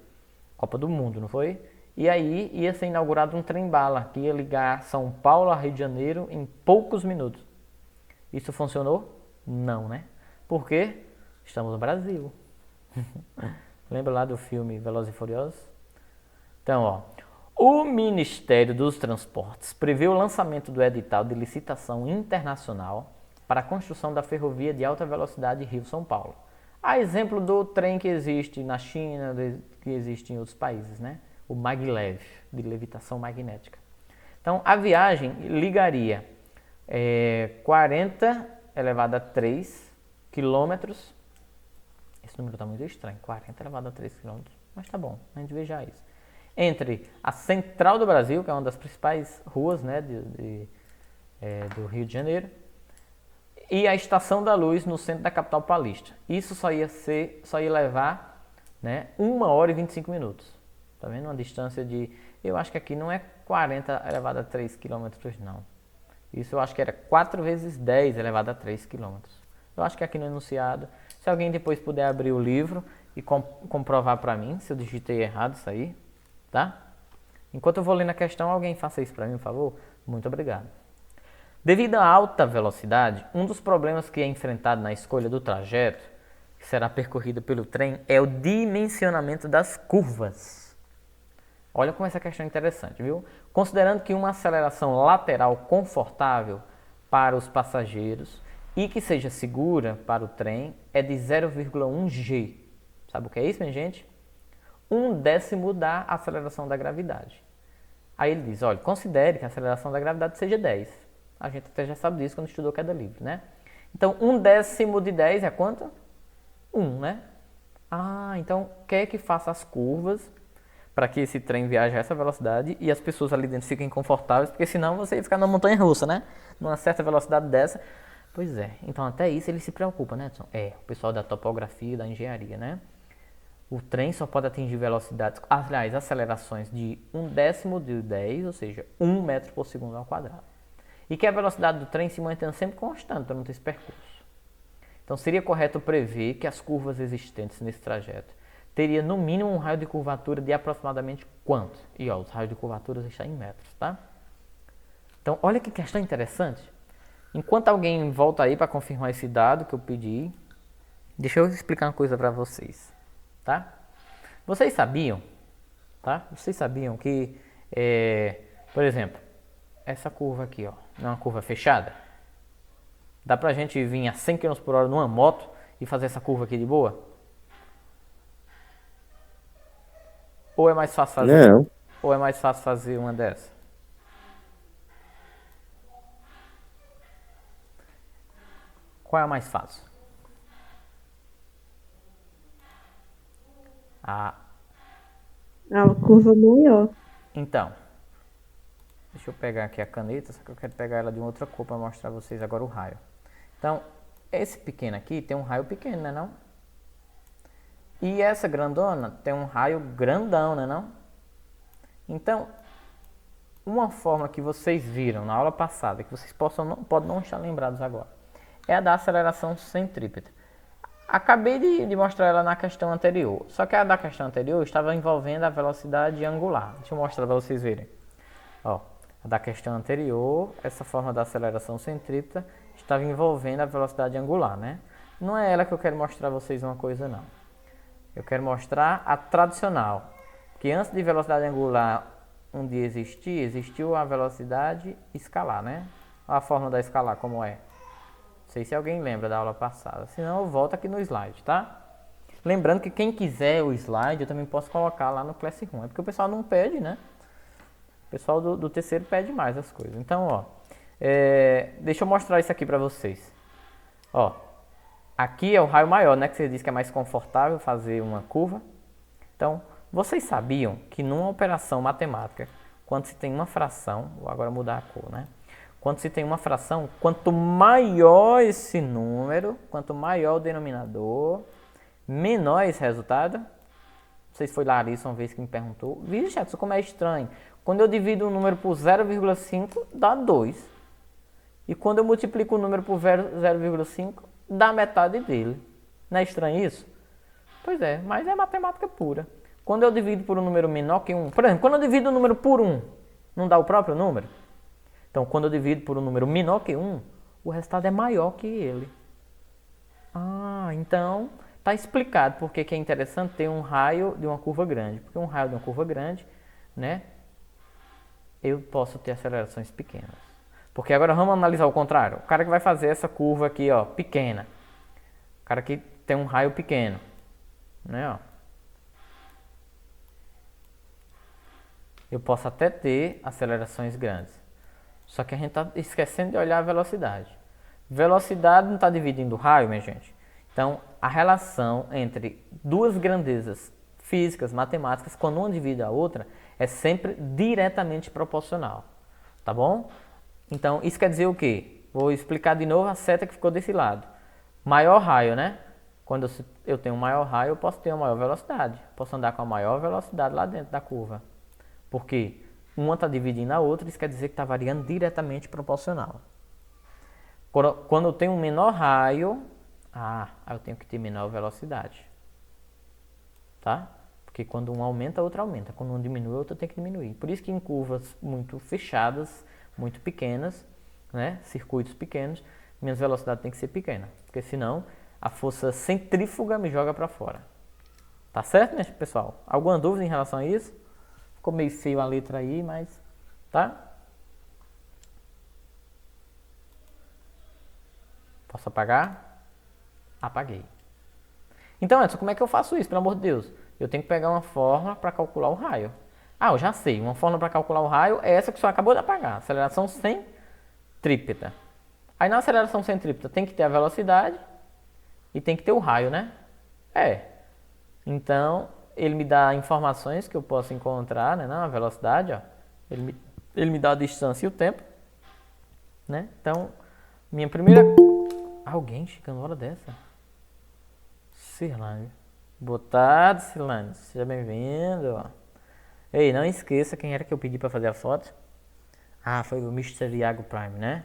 S1: Copa do Mundo, não foi? E aí ia ser inaugurado um trem-bala que ia ligar São Paulo a Rio de Janeiro em poucos minutos. Isso funcionou? Não, né? Por quê? Estamos no Brasil. Lembra lá do filme Velozes e Furiosos? Então, ó, o Ministério dos Transportes prevê o lançamento do edital de licitação internacional para a construção da ferrovia de alta velocidade Rio-São Paulo. A exemplo do trem que existe na China, que existe em outros países, né? O maglev, de levitação magnética. Então, a viagem ligaria 40 elevado a 3 quilômetros. Esse número está muito estranho, 40 elevado a 3 quilômetros, mas tá bom, a gente vê já isso. Entre a Central do Brasil, que é uma das principais ruas, né, do Rio de Janeiro, e a Estação da Luz no centro da capital paulista. Isso só ia levar, né, 1 hora e 25 minutos. Tá vendo? Uma distância de... Eu acho que aqui não é 40 elevado a 3 quilômetros, não. Isso eu acho que era 4 vezes 10 elevado a 3 quilômetros. Eu acho que aqui no enunciado, se alguém depois puder abrir o livro e comprovar para mim se eu digitei errado isso aí, tá? Enquanto eu vou lendo a questão, alguém faça isso para mim, por favor. Muito obrigado. Devido à alta velocidade, um dos problemas que é enfrentado na escolha do trajeto que será percorrido pelo trem é o dimensionamento das curvas. Olha como essa questão é interessante, viu? Considerando que uma aceleração lateral confortável para os passageiros e que seja segura para o trem é de 0,1 g. Sabe o que é isso, minha gente? 1/10 da aceleração da gravidade. Aí ele diz, olha, considere que a aceleração da gravidade seja 10. A gente até já sabe disso quando estudou queda livre, né? Então, 1/10 de 10 é quanto? 1, né? Então quer que faça as curvas para que esse trem viaje a essa velocidade e as pessoas ali dentro fiquem confortáveis, porque senão você ia ficar na montanha russa, né? Numa certa velocidade dessa. Pois é, então até isso ele se preocupa, né, Edson? O pessoal da topografia e da engenharia, né? O trem só pode atingir velocidades, aliás, acelerações de 1/10 de 10, ou seja, 1 metro por segundo ao quadrado. E que a velocidade do trem se mantenha sempre constante durante esse percurso. Então seria correto prever que as curvas existentes nesse trajeto teria no mínimo um raio de curvatura de aproximadamente quanto? E ó, os raios de curvatura estão em metros, tá? Então olha que questão interessante. Enquanto alguém volta aí para confirmar esse dado que eu pedi, deixa eu explicar uma coisa para vocês, tá? Vocês sabiam tá? Vocês sabiam que, por exemplo, essa curva aqui, ó, não é uma curva fechada? Dá pra gente vir a 100 km por hora numa moto e fazer essa curva aqui de boa? Ou é mais fácil fazer?
S3: Não.
S1: Ou é mais fácil fazer uma dessa? Qual é a mais fácil? Ah,
S4: A curva maior.
S1: então, deixa eu pegar aqui a caneta, só que eu quero pegar ela de uma outra cor para mostrar a vocês agora o raio. Então, esse pequeno aqui tem um raio pequeno, né não? E essa grandona tem um raio grandão, né não? Então, uma forma que vocês viram na aula passada, que vocês podem não estar lembrados agora, é a da aceleração centrípeta. Acabei de mostrar ela na questão anterior, só que a da questão anterior estava envolvendo a velocidade angular. Deixa eu mostrar para vocês verem. Ó, a da questão anterior, essa forma da aceleração centrípeta estava envolvendo a velocidade angular, né? Não é ela que eu quero mostrar a vocês uma coisa, não. Eu quero mostrar a tradicional, que antes de velocidade angular um dia existir, existiu a velocidade escalar, né? A fórmula da escalar como é? Não sei se alguém lembra da aula passada, senão eu volto aqui no slide, tá? Lembrando que quem quiser o slide, eu também posso colocar lá no Classroom, é porque o pessoal não pede, né? O pessoal do terceiro pede mais as coisas. Então, ó, deixa eu mostrar isso aqui pra vocês. Ó, aqui é o raio maior, né? Que você disse que é mais confortável fazer uma curva. Então, vocês sabiam que numa operação matemática, quando se tem uma fração, vou agora mudar a cor, né? Quando se tem uma fração, quanto maior esse número, quanto maior o denominador, menor esse resultado. Não sei se foi Larissa uma vez que me perguntou. Vixe, Jefferson, como é estranho. Quando eu divido um número por 0,5, dá 2. E quando eu multiplico o número por 0,5, dá metade dele. Não é estranho isso? Pois é, mas é matemática pura. Quando eu divido por um número menor que 1, por exemplo, quando eu divido um número por 1, não dá o próprio número? Então, quando eu divido por um número menor que 1, o resultado é maior que ele. Ah, então está explicado porque que é interessante ter um raio de uma curva grande. Porque um raio de uma curva grande, né, eu posso ter acelerações pequenas. Porque agora vamos analisar o contrário. O cara que vai fazer essa curva aqui, ó, pequena. O cara que tem um raio pequeno, né, ó. Eu posso até ter acelerações grandes. Só que a gente está esquecendo de olhar a velocidade. Velocidade não está dividindo o raio, minha gente. Então, a relação entre duas grandezas físicas, matemáticas, quando uma divide a outra, é sempre diretamente proporcional. Tá bom? Então, isso quer dizer o quê? Vou explicar de novo a seta que ficou desse lado. Maior raio, né? Quando eu tenho um maior raio, eu posso ter uma maior velocidade. Posso andar com a maior velocidade lá dentro da curva. Por quê? Uma está dividindo a outra, isso quer dizer que está variando diretamente proporcional. Quando eu tenho um menor raio, eu tenho que ter menor velocidade. Tá? Porque quando um aumenta, a outra aumenta. Quando um diminui, a outra tem que diminuir. Por isso que em curvas muito fechadas, muito pequenas, né, circuitos pequenos, minha velocidade tem que ser pequena. Porque senão a força centrífuga me joga para fora. Tá certo, né, pessoal? Alguma dúvida em relação a isso? Ficou meio feio a letra aí, mas tá? Posso apagar? Apaguei. Então, Edson, como é que eu faço isso, pelo amor de Deus? Eu tenho que pegar uma fórmula para calcular o raio. Eu já sei. Uma fórmula para calcular o raio é essa que você acabou de apagar. Aceleração centrípeta. Aí na aceleração centrípeta tem que ter a velocidade e tem que ter o raio, né? Então, ele me dá informações que eu posso encontrar, né? Na velocidade, ó. Ele me dá a distância e o tempo, né? Então, minha primeira... Alguém chegando na hora dessa? Cirlane. Boa tarde, Cirlane. Seja bem-vindo. Ei, não esqueça quem era que eu pedi para fazer a foto. Foi o Mr. Iago Prime, né?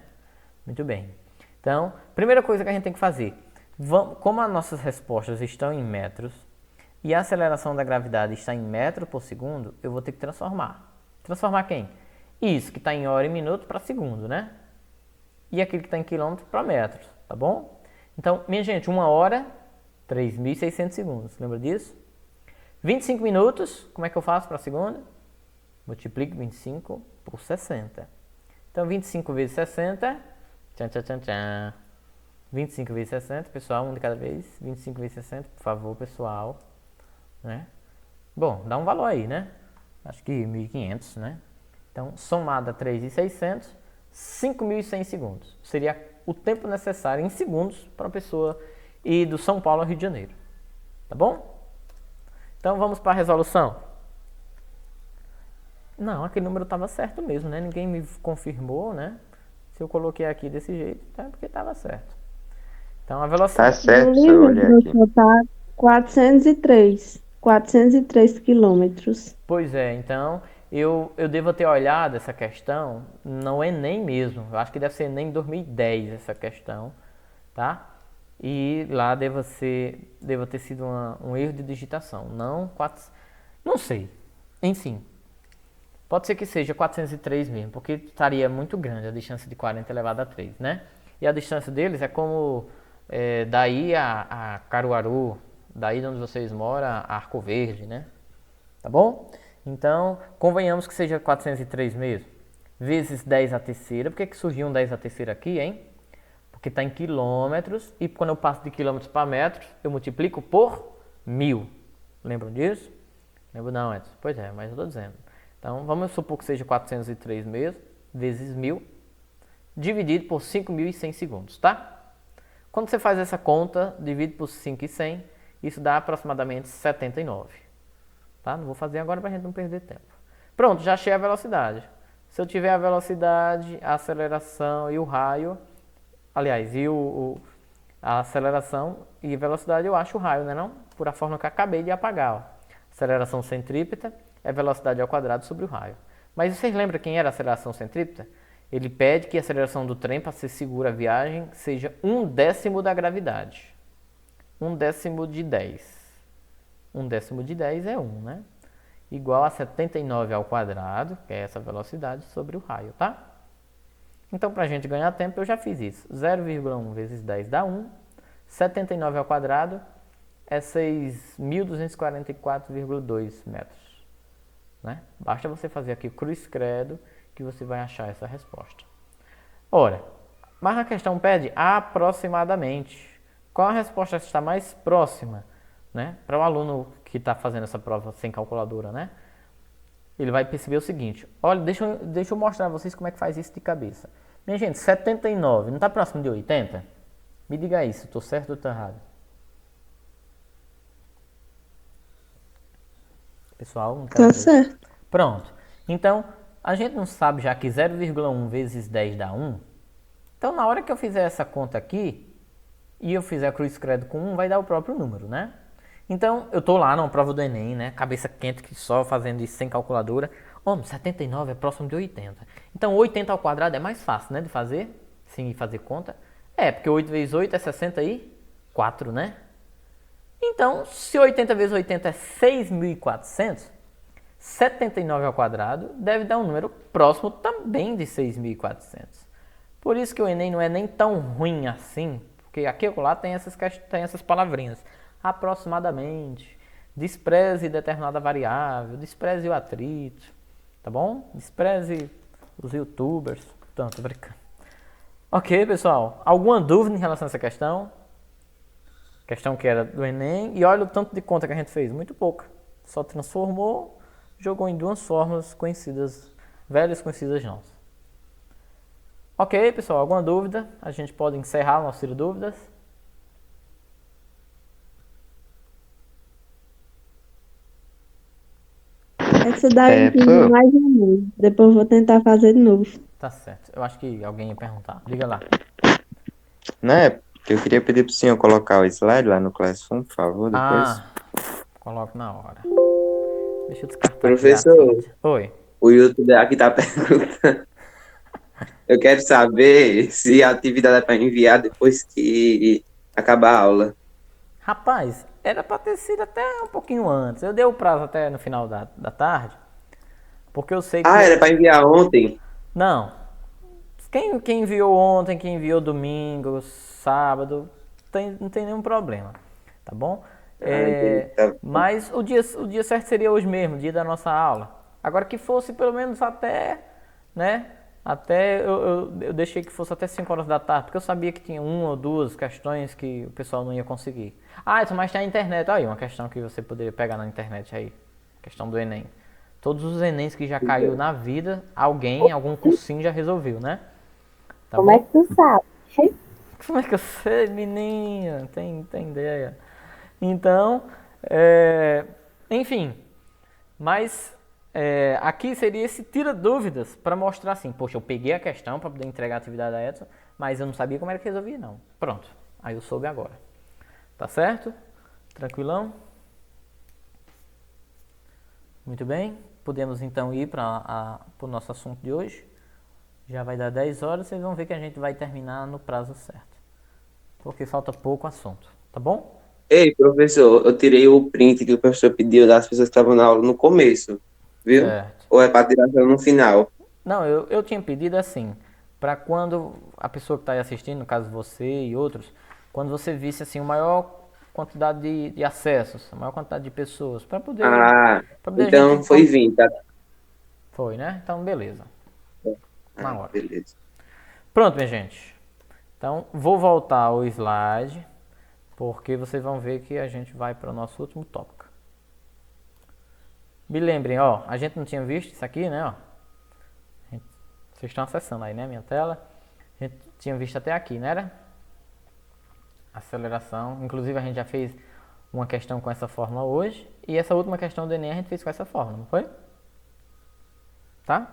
S1: Muito bem. Então, primeira coisa que a gente tem que fazer. Como as nossas respostas estão em metros e a aceleração da gravidade está em metro por segundo, eu vou ter que transformar. Transformar quem? Isso que está em hora e minuto para segundo, né? E aquilo que está em quilômetro para metros, tá bom? Então, minha gente, 1 hora, 3.600 segundos. Lembra disso? 25 minutos, como é que eu faço para a segunda? Multiplico 25 por 60. Então, 25 vezes 60, tchan, tchan, tchan, tchan. 25 vezes 60, pessoal, um de cada vez. 25 vezes 60, por favor, pessoal. Né? Bom, dá um valor aí, né? Acho que 1.500, né? Então, somado a 3.600, 5.100 segundos. Seria o tempo necessário em segundos para uma pessoa ir do São Paulo ao Rio de Janeiro. Tá bom? Então, vamos para a resolução. Não, aquele número estava certo mesmo, né? Ninguém me confirmou, né? Se eu coloquei aqui desse jeito, é porque estava certo. Então, a
S3: Tá
S1: velocidade...
S4: No
S3: certo, se eu
S4: livro,
S3: olhar aqui.
S4: professor, tá 403 quilômetros.
S1: Pois é, então eu devo ter olhado essa questão no Enem mesmo. Eu acho que deve ser Enem 2010 essa questão, tá? E lá deva ter sido um erro de digitação. Não sei. Enfim, pode ser que seja 403 mesmo, porque estaria muito grande a distância de 40 elevado a 3, né? E a distância deles é como daí a Caruaru, daí de onde vocês moram, a Arco Verde, né? Tá bom? Então, convenhamos que seja 403 mesmo. Vezes 10 a terceira. Por que surgiu um 10 a terceira aqui, hein? Porque está em quilômetros. E quando eu passo de quilômetros para metros, eu multiplico por 1.000. Lembram disso? Lembro não, Edson? Pois é, mas eu estou dizendo. Então, vamos supor que seja 403 mesmo. Vezes 1.000. Dividido por 5.100 segundos, tá? Quando você faz essa conta, divide por 5.100. Isso dá aproximadamente 79. Tá? Não vou fazer agora para a gente não perder tempo. Pronto, já achei a velocidade. Se eu tiver a velocidade, a aceleração e o raio, aliás, e a aceleração e a velocidade, eu acho o raio, né não? Por a forma que eu acabei de apagar. Ó. Aceleração centrípeta é velocidade ao quadrado sobre o raio. Mas vocês lembram quem era a aceleração centrípeta? Ele pede que a aceleração do trem, para ser segura a viagem, seja 1/10 da gravidade. 1/10 de 10. 1/10 de 10 é 1, né? Igual a 79 ao quadrado, que é essa velocidade, sobre o raio, tá? Então, para a gente ganhar tempo, eu já fiz isso. 0,1 vezes 10 dá 1. 79 ao quadrado é 6.244,2 metros. Né? Basta você fazer aqui o cruz credo que você vai achar essa resposta. Ora, mas a questão pede aproximadamente. Qual a resposta que está mais próxima? Né? Para o aluno que está fazendo essa prova sem calculadora, né? Ele vai perceber o seguinte. Olha, deixa eu mostrar a vocês como é que faz isso de cabeça. Minha gente, 79 não está próximo de 80? Me diga aí se estou certo ou estou errado. Pessoal, não quero
S4: Tá
S1: ver.
S4: certo.
S1: Pronto. Então, a gente não sabe já que 0,1 vezes 10 dá 1. Então, na hora que eu fizer essa conta aqui, e eu fizer a cruz credo com 1, vai dar o próprio número, né? Então, eu tô lá na prova do Enem, né? Cabeça quente que só fazendo isso sem calculadora. 79 é próximo de 80. Então, 80 ao quadrado é mais fácil, né? De fazer, sem fazer conta. Porque 8 vezes 8 é 64, né? Então, se 80 vezes 80 é 6.400, 79 ao quadrado deve dar um número próximo também de 6.400. Por isso que o Enem não é nem tão ruim assim, porque aqui e lá tem essas palavrinhas. Aproximadamente, despreze determinada variável, despreze o atrito, tá bom? Despreze os youtubers, tanto brincando. Ok, pessoal, alguma dúvida em relação a essa questão? Questão que era do Enem, e olha o tanto de conta que a gente fez, muito pouca. Só transformou, jogou em duas fórmulas conhecidas, velhas conhecidas nossas. Ok, pessoal, alguma dúvida? A gente pode encerrar o nosso Tira Dúvidas.
S4: Essa daí eu entendi mais ou menos. Depois eu vou tentar fazer de novo.
S1: Tá certo. Eu acho que alguém ia perguntar. Diga lá.
S3: Né? Eu queria pedir pro senhor colocar o slide lá no Classroom, por favor, depois.
S1: Coloco na hora. Deixa eu descartar
S5: Professor,
S1: aqui. Oi.
S5: o YouTube aqui tá perguntando. Eu quero saber se a atividade é para enviar depois que acabar a aula.
S1: Rapaz, era pra ter sido até um pouquinho antes. Eu dei o prazo até no final da tarde. Porque eu sei que...
S5: Ah, era para enviar ontem?
S1: Não. Quem enviou ontem, quem enviou domingo, sábado, não tem nenhum problema. Tá bom?
S5: entendi. Tá.
S1: Mas o dia certo seria hoje mesmo, o dia da nossa aula. Agora que fosse pelo menos até, né? Até eu deixei que fosse até 5 horas da tarde, porque eu sabia que tinha uma ou duas questões que o pessoal não ia conseguir. Ah, então, mas tem a internet. Aí, uma questão que você poderia pegar na internet aí. Questão do Enem. Todos os Enems que já caiu na vida, alguém, algum cursinho já resolveu, né? Tá
S2: Como é
S1: bom?
S2: que tu sabe?
S1: Como é que eu sei, menina? Tem ideia. Então, enfim. Mas aqui seria esse tira dúvidas para mostrar assim, poxa, eu peguei a questão para poder entregar a atividade da Edson, mas eu não sabia como era que resolvia não. Pronto, aí eu soube agora. Tá certo? Tranquilão? Muito bem, podemos então ir para o nosso assunto de hoje. Já vai dar 10 horas, vocês vão ver que a gente vai terminar no prazo certo. Porque falta pouco assunto, tá bom?
S5: Ei, professor, eu tirei o print que o professor pediu das pessoas que estavam na aula no começo, viu?
S1: Certo.
S5: Ou é para tirar só no final?
S1: Não, eu tinha pedido assim, para quando a pessoa que está aí assistindo, no caso você e outros, quando você visse assim, a maior quantidade de acessos, a maior quantidade de pessoas,
S5: Ah,
S1: pra poder a
S5: então
S1: gente...
S5: foi 20, tá?
S1: Foi, né? Então, beleza. Na
S5: Ah,
S1: hora.
S5: beleza.
S1: Pronto, minha gente. Então, vou voltar ao slide, porque vocês vão ver que a gente vai para o nosso último tópico. Me lembrem, ó, a gente não tinha visto isso aqui, né, ó. Vocês estão acessando aí, né, minha tela. A gente tinha visto até aqui, né, era? Aceleração. Inclusive, a gente já fez uma questão com essa fórmula hoje. E essa última questão do Enem a gente fez com essa fórmula, não foi? Tá?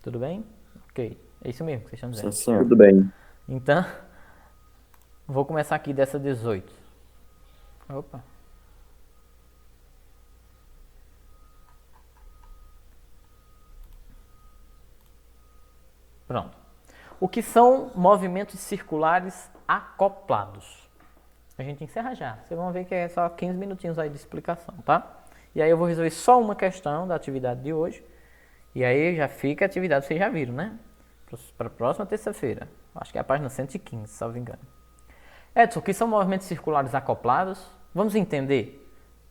S1: Tudo bem? Ok. É isso mesmo que vocês estão
S3: Sim,
S1: dizendo.
S3: senhor.
S5: Tudo bem.
S1: Então, vou começar aqui dessa 18. Opa. Pronto. O que são movimentos circulares acoplados? A gente encerra já. Vocês vão ver que é só 15 minutinhos aí de explicação, tá? E aí eu vou resolver só uma questão da atividade de hoje. E aí já fica a atividade, vocês já viram, né? Para a próxima terça-feira. Acho que é a página 115, se não me engano. Edson, o que são movimentos circulares acoplados? Vamos entender.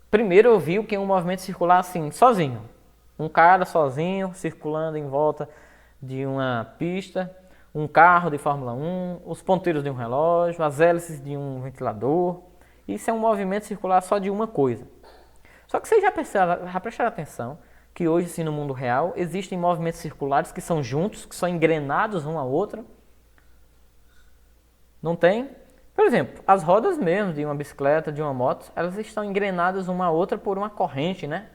S1: Primeiro eu vi o que é um movimento circular assim, sozinho. Um cara sozinho, circulando em volta de uma pista, um carro de Fórmula 1, os ponteiros de um relógio, as hélices de um ventilador. Isso é um movimento circular só de uma coisa. Só que vocês já prestaram atenção que hoje, assim, no mundo real, existem movimentos circulares que são juntos, que são engrenados um ao outro? Não tem? Por exemplo, as rodas mesmo de uma bicicleta, de uma moto, elas estão engrenadas uma a outra por uma corrente, né?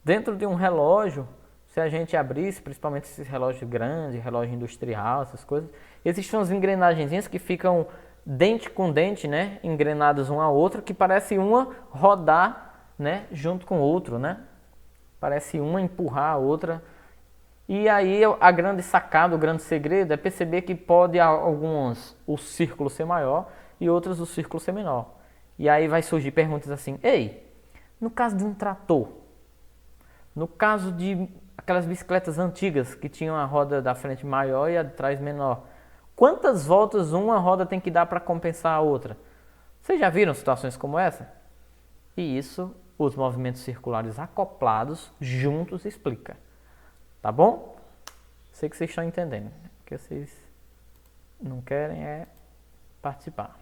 S1: Dentro de um relógio, se a gente abrisse, principalmente esses relógios grandes, relógio industrial, essas coisas, existem umas engrenagenzinhas que ficam dente com dente, né? Engrenadas uma a outra, que parece uma rodar, né? Junto com o outro, né? Parece uma empurrar a outra. E aí a grande sacada, o grande segredo é perceber que pode alguns o círculo ser maior e outros o círculo ser menor. E aí vai surgir perguntas assim, ei, no caso de um trator, no caso de aquelas bicicletas antigas que tinham a roda da frente maior e a de trás menor, quantas voltas uma roda tem que dar para compensar a outra? Vocês já viram situações como essa? E isso os movimentos circulares acoplados juntos explica. Tá bom? Sei que vocês estão entendendo. O que vocês não querem é participar.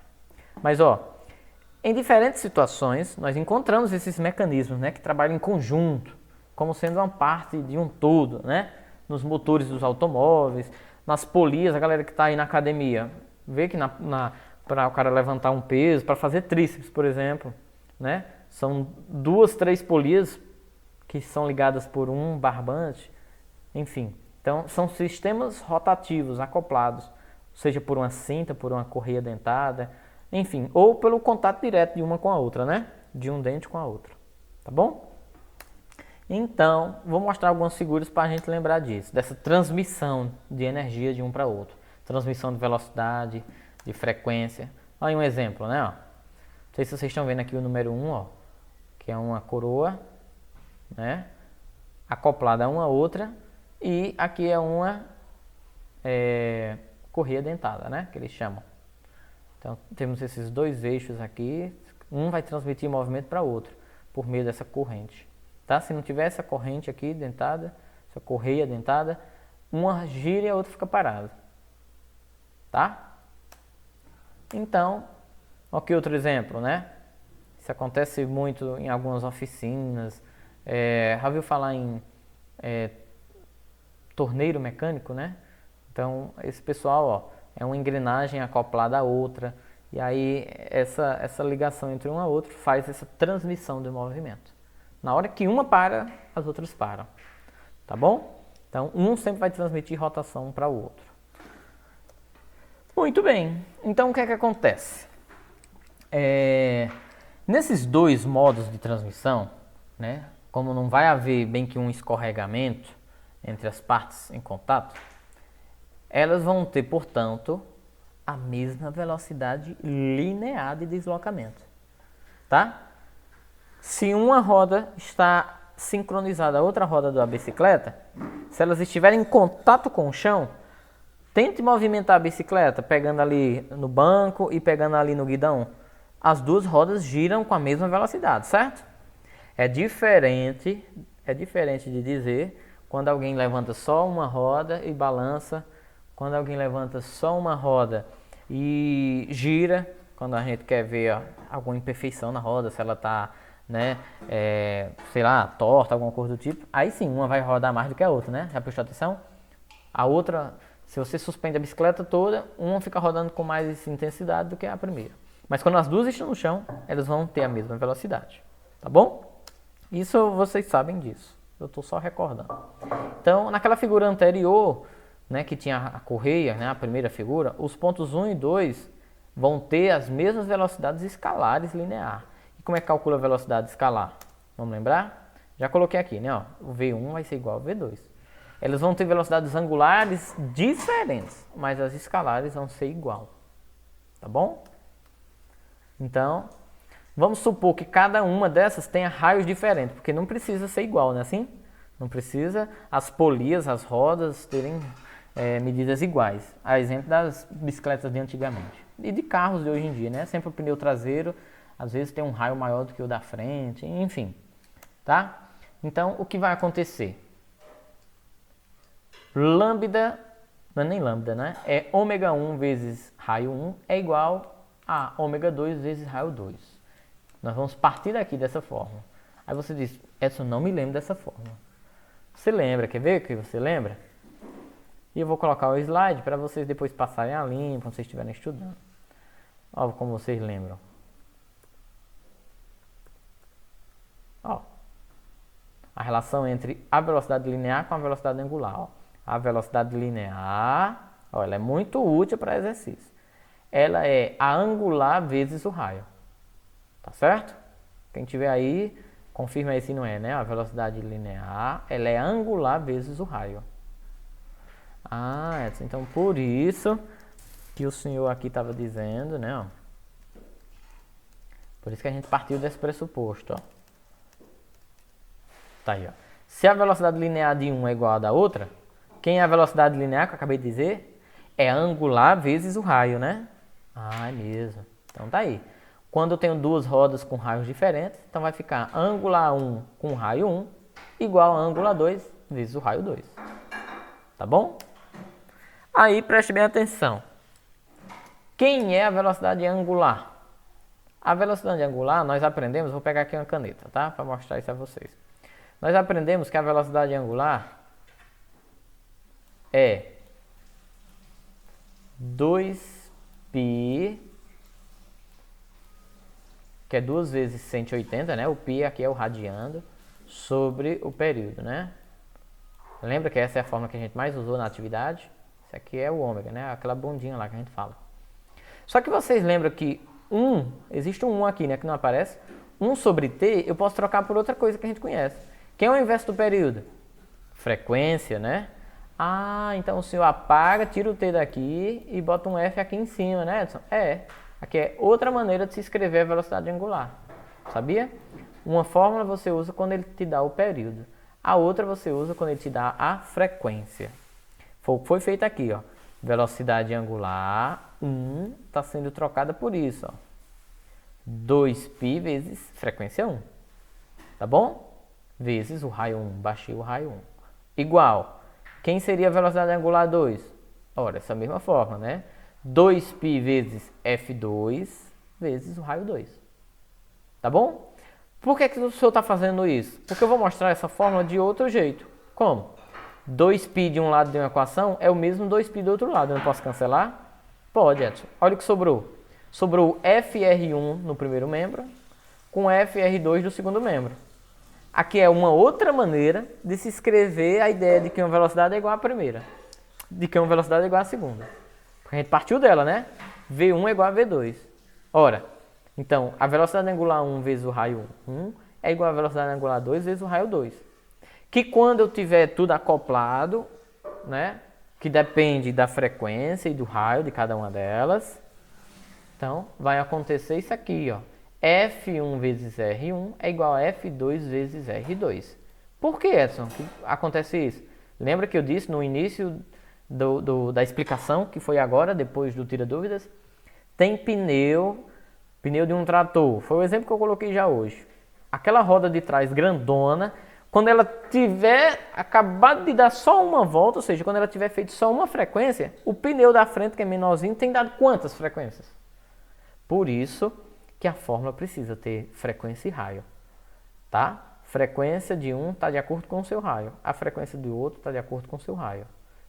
S1: Mas, ó, em diferentes situações, nós encontramos esses mecanismos, né, que trabalham em conjunto, como sendo uma parte de um todo, né? Nos motores dos automóveis, nas polias, a galera que está aí na academia, vê que para o cara levantar um peso, para fazer tríceps, por exemplo, né? São 2, 3 polias que são ligadas por um barbante. Enfim, então são sistemas rotativos acoplados, seja por uma cinta, por uma correia dentada, enfim, ou pelo contato direto de uma com a outra, né? De um dente com a outra, tá bom? Então, vou mostrar algumas figuras para a gente lembrar disso, dessa transmissão de energia de um para outro, transmissão de velocidade, de frequência. Olha um exemplo, né? Ó. Não sei se vocês estão vendo aqui o número 1, ó, que é uma coroa, né? Acoplada a uma outra. E aqui é uma correia dentada, né? Que eles chamam. Então, temos esses dois eixos aqui, um vai transmitir movimento para o outro, por meio dessa corrente. Tá? Se não tiver essa corrente aqui dentada, essa correia dentada, uma gira e a outra fica parada. Tá? Então, aqui outro exemplo, né? Isso acontece muito em algumas oficinas. Já ouviu falar em torneiro mecânico, né? Então, esse pessoal, ó, é uma engrenagem acoplada à outra. E aí, essa ligação entre um a outro faz essa transmissão de movimento. Na hora que uma para, as outras param. Tá bom? Então, um sempre vai transmitir rotação para o outro. Muito bem. Então, o que é que acontece? Nesses dois modos de transmissão, né, como não vai haver bem que um escorregamento entre as partes em contato, elas vão ter, portanto, a mesma velocidade linear de deslocamento. Tá? Se uma roda está sincronizada à outra roda da bicicleta, se elas estiverem em contato com o chão, tente movimentar a bicicleta, pegando ali no banco e pegando ali no guidão. As duas rodas giram com a mesma velocidade, certo? É diferente de dizer quando alguém levanta só uma roda e balança, quando alguém levanta só uma roda e gira, quando a gente quer ver alguma imperfeição na roda, se ela está, né, sei lá, torta, alguma coisa do tipo, aí sim, uma vai rodar mais do que a outra, né? Já prestou atenção? A outra, se você suspende a bicicleta toda, uma fica rodando com mais intensidade do que a primeira. Mas quando as duas estão no chão, elas vão ter a mesma velocidade, tá bom? Isso vocês sabem disso, eu estou só recordando. Então, naquela figura anterior, né, que tinha a correia, né, a primeira figura, os pontos 1 e 2 vão ter as mesmas velocidades escalares linear. E como é que calcula a velocidade escalar? Vamos lembrar? Já coloquei aqui, né? Ó, o V1 vai ser igual ao V2. Elas vão ter velocidades angulares diferentes, mas as escalares vão ser igual. Tá bom? Então, vamos supor que cada uma dessas tenha raios diferentes, porque não precisa ser igual, né? Assim? Não precisa as polias, as rodas terem medidas iguais. A exemplo das bicicletas de antigamente. E de carros de hoje em dia, né? Sempre o pneu traseiro, às vezes tem um raio maior do que o da frente, enfim. Tá? Então, o que vai acontecer? Lambda, não é nem lambda, né? É ômega 1 vezes raio 1 é igual a ômega 2 vezes raio 2. Nós vamos partir daqui dessa forma. Aí você diz, Edson, não me lembro dessa forma. Você lembra? Quer ver que você lembra? E eu vou colocar o slide para vocês depois passarem a limpo quando vocês estiverem estudando. Olha como vocês lembram. Ó, a relação entre a velocidade linear com a velocidade angular. Ó. A velocidade linear, ó, ela é muito útil para exercício. Ela é a angular vezes o raio. Tá certo? Quem tiver aí, confirma aí se não é, né? A velocidade linear, ela é angular vezes o raio. Ah, então por isso que o senhor aqui estava dizendo, né? Ó. Por isso que a gente partiu desse pressuposto, ó. Tá aí, ó. Se a velocidade linear de um é igual à da outra, quem é a velocidade linear que eu acabei de dizer? É angular vezes o raio, né? Ah, é mesmo. Então tá aí. Quando eu tenho duas rodas com raios diferentes, então vai ficar angular 1 com raio 1 igual a angular 2 vezes o raio 2. Tá bom? Aí preste bem atenção. Quem é a velocidade angular? A velocidade angular nós aprendemos, vou pegar aqui uma caneta, tá? Para mostrar isso a vocês. Nós aprendemos que a velocidade angular é 2π, que é 2 vezes 180, né? O π aqui é o radiando, sobre o período, né? Lembra que essa é a forma que a gente mais usou na atividade? Isso aqui é o ômega, né? Aquela bundinha lá que a gente fala. Só que vocês lembram que existe um 1 aqui, né? Que não aparece. 1 sobre t, eu posso trocar por outra coisa que a gente conhece. Quem é o inverso do período? Frequência, né? Ah, então o senhor apaga, tira o t daqui e bota um f aqui em cima, né, Edson? Aqui é outra maneira de se escrever a velocidade angular. Sabia? Uma fórmula você usa quando ele te dá o período. A outra você usa quando ele te dá a frequência. Foi feito aqui, ó. Velocidade angular 1 está sendo trocada por isso, ó. 2π vezes frequência 1. Tá bom? Vezes o raio 1. Baixei o raio 1. Igual. Quem seria a velocidade angular 2? Ora, essa mesma forma, né? 2π vezes F2 vezes o raio 2. Tá bom? Por que o senhor está fazendo isso? Porque eu vou mostrar essa fórmula de outro jeito. Como? 2π de um lado de uma equação é o mesmo 2π do outro lado. Eu não posso cancelar? Pode, Edson. Olha o que sobrou. Sobrou FR1 no primeiro membro com FR2 do segundo membro. Aqui é uma outra maneira de se escrever a ideia de que uma velocidade é igual à primeira. De que uma velocidade é igual à segunda. Porque a gente partiu dela, né? V1 é igual a V2. Ora, então, a velocidade angular 1 vezes o raio 1 é igual à velocidade angular 2 vezes o raio 2. Que quando eu tiver tudo acoplado, né? Que depende da frequência e do raio de cada uma delas. Então, vai acontecer isso aqui, ó. F1 vezes R1 é igual a F2 vezes R2. Por que, Edson, que acontece isso? Lembra que eu disse no início da explicação, que foi agora, depois do Tira Dúvidas? Tem pneu de um trator. Foi o exemplo que eu coloquei já hoje. Aquela roda de trás grandona, quando ela tiver acabado de dar só uma volta, ou seja, quando ela tiver feito só uma frequência, o pneu da frente, que é menorzinho, tem dado quantas frequências? Por isso que a fórmula precisa ter frequência e raio, tá? Frequência de um está de acordo com o seu raio, a frequência do outro está de acordo com o seu raio,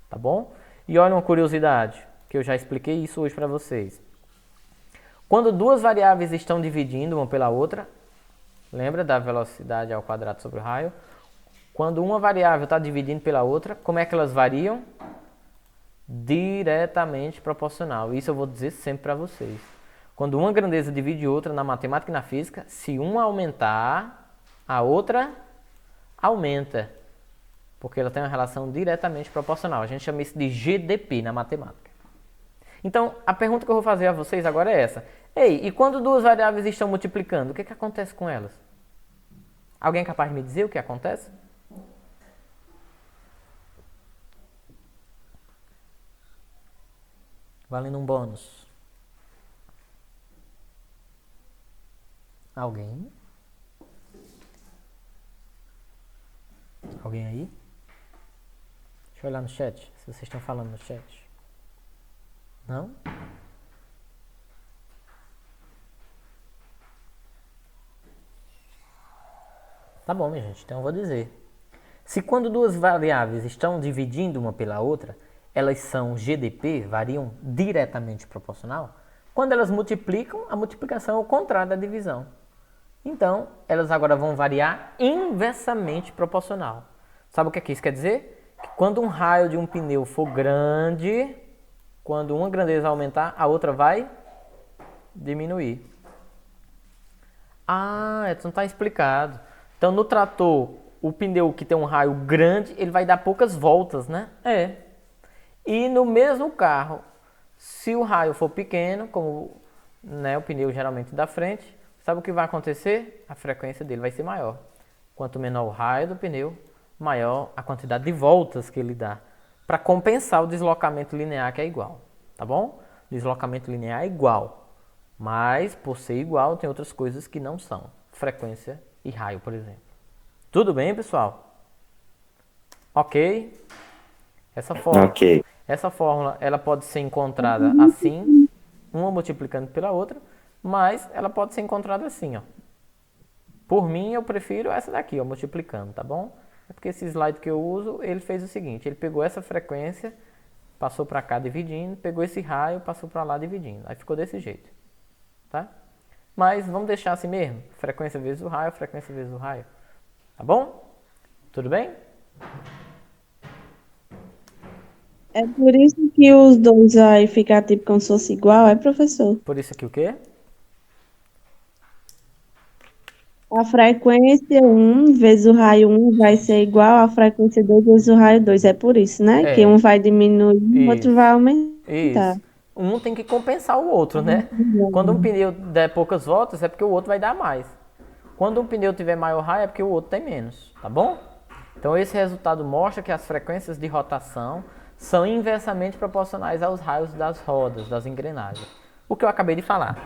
S1: tá bom? E olha uma curiosidade, que eu já expliquei isso hoje para vocês. Quando duas variáveis estão dividindo uma pela outra, lembra da velocidade ao quadrado sobre o raio? Quando uma variável está dividindo pela outra, como é que elas variam? Diretamente proporcional. Isso eu vou dizer sempre para vocês. Quando uma grandeza divide outra na matemática e na física, se uma aumentar, a outra aumenta. Porque ela tem uma relação diretamente proporcional. A gente chama isso de GDP na matemática. Então, a pergunta que eu vou fazer a vocês agora é essa. Ei, e quando duas variáveis estão multiplicando, o que acontece com elas? Alguém é capaz de me dizer o que acontece? Valendo um bônus. Alguém? Alguém aí? Deixa eu olhar no chat, se vocês estão falando no chat. Não? Tá bom, minha gente, então eu vou dizer. Se quando duas variáveis estão dividindo uma pela outra, elas são GDP, variam diretamente proporcional, quando elas multiplicam, a multiplicação é o contrário da divisão. Então, elas agora vão variar inversamente proporcional. Sabe o que isso quer dizer? Que quando um raio de um pneu for grande, quando uma grandeza aumentar, a outra vai diminuir. Ah, Edson, está explicado. Então, no trator, o pneu que tem um raio grande, ele vai dar poucas voltas, né? É. E no mesmo carro, se o raio for pequeno, como né, o pneu geralmente da frente, sabe o que vai acontecer? A frequência dele vai ser maior. Quanto menor o raio do pneu, maior a quantidade de voltas que ele dá, para compensar o deslocamento linear, que é igual. Tá bom? Deslocamento linear é igual, mas por ser igual, tem outras coisas que não são. Frequência e raio, por exemplo. Tudo bem, pessoal? Ok? Essa fórmula ela pode ser encontrada assim, uma multiplicando pela outra, mas ela pode ser encontrada assim, ó. Por mim, eu prefiro essa daqui, ó, multiplicando, tá bom? É porque esse slide que eu uso, ele fez o seguinte, ele pegou essa frequência, passou para cá dividindo, pegou esse raio, passou para lá dividindo. Aí ficou desse jeito, tá? Mas vamos deixar assim mesmo, frequência vezes o raio, frequência vezes o raio. Tá bom? Tudo bem?
S4: É por isso que os dois vai ficar tipo como se fosse igual, é, professor?
S1: Por isso aqui o quê?
S4: A frequência 1 vezes o raio 1 vai ser igual à frequência 2 vezes o raio 2. É por isso, né?
S1: É.
S4: Que um vai diminuir e o outro vai aumentar.
S1: Isso. Um tem que compensar o outro, né? Quando um pneu der poucas voltas, é porque o outro vai dar mais. Quando um pneu tiver maior raio, é porque o outro tem menos, tá bom? Então esse resultado mostra que as frequências de rotação são inversamente proporcionais aos raios das rodas, das engrenagens. O que eu acabei de falar.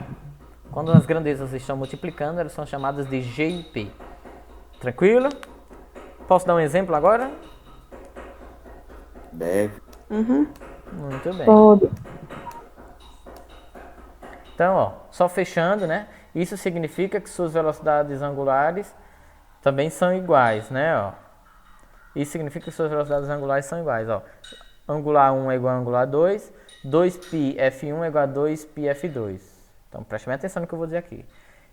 S1: Quando as grandezas estão multiplicando, elas são chamadas de G e P. Tranquilo? Posso dar um exemplo agora?
S3: Deve.
S4: Uhum.
S1: Muito bem.
S2: Pode.
S1: Então, ó, só fechando, né? Isso significa que suas velocidades angulares também são iguais, né? Ó. Isso significa que suas velocidades angulares são iguais, ó. Angular 1 é igual a angular 2, 2π f1 é igual a 2π f2. Então, preste bem atenção no que eu vou dizer aqui.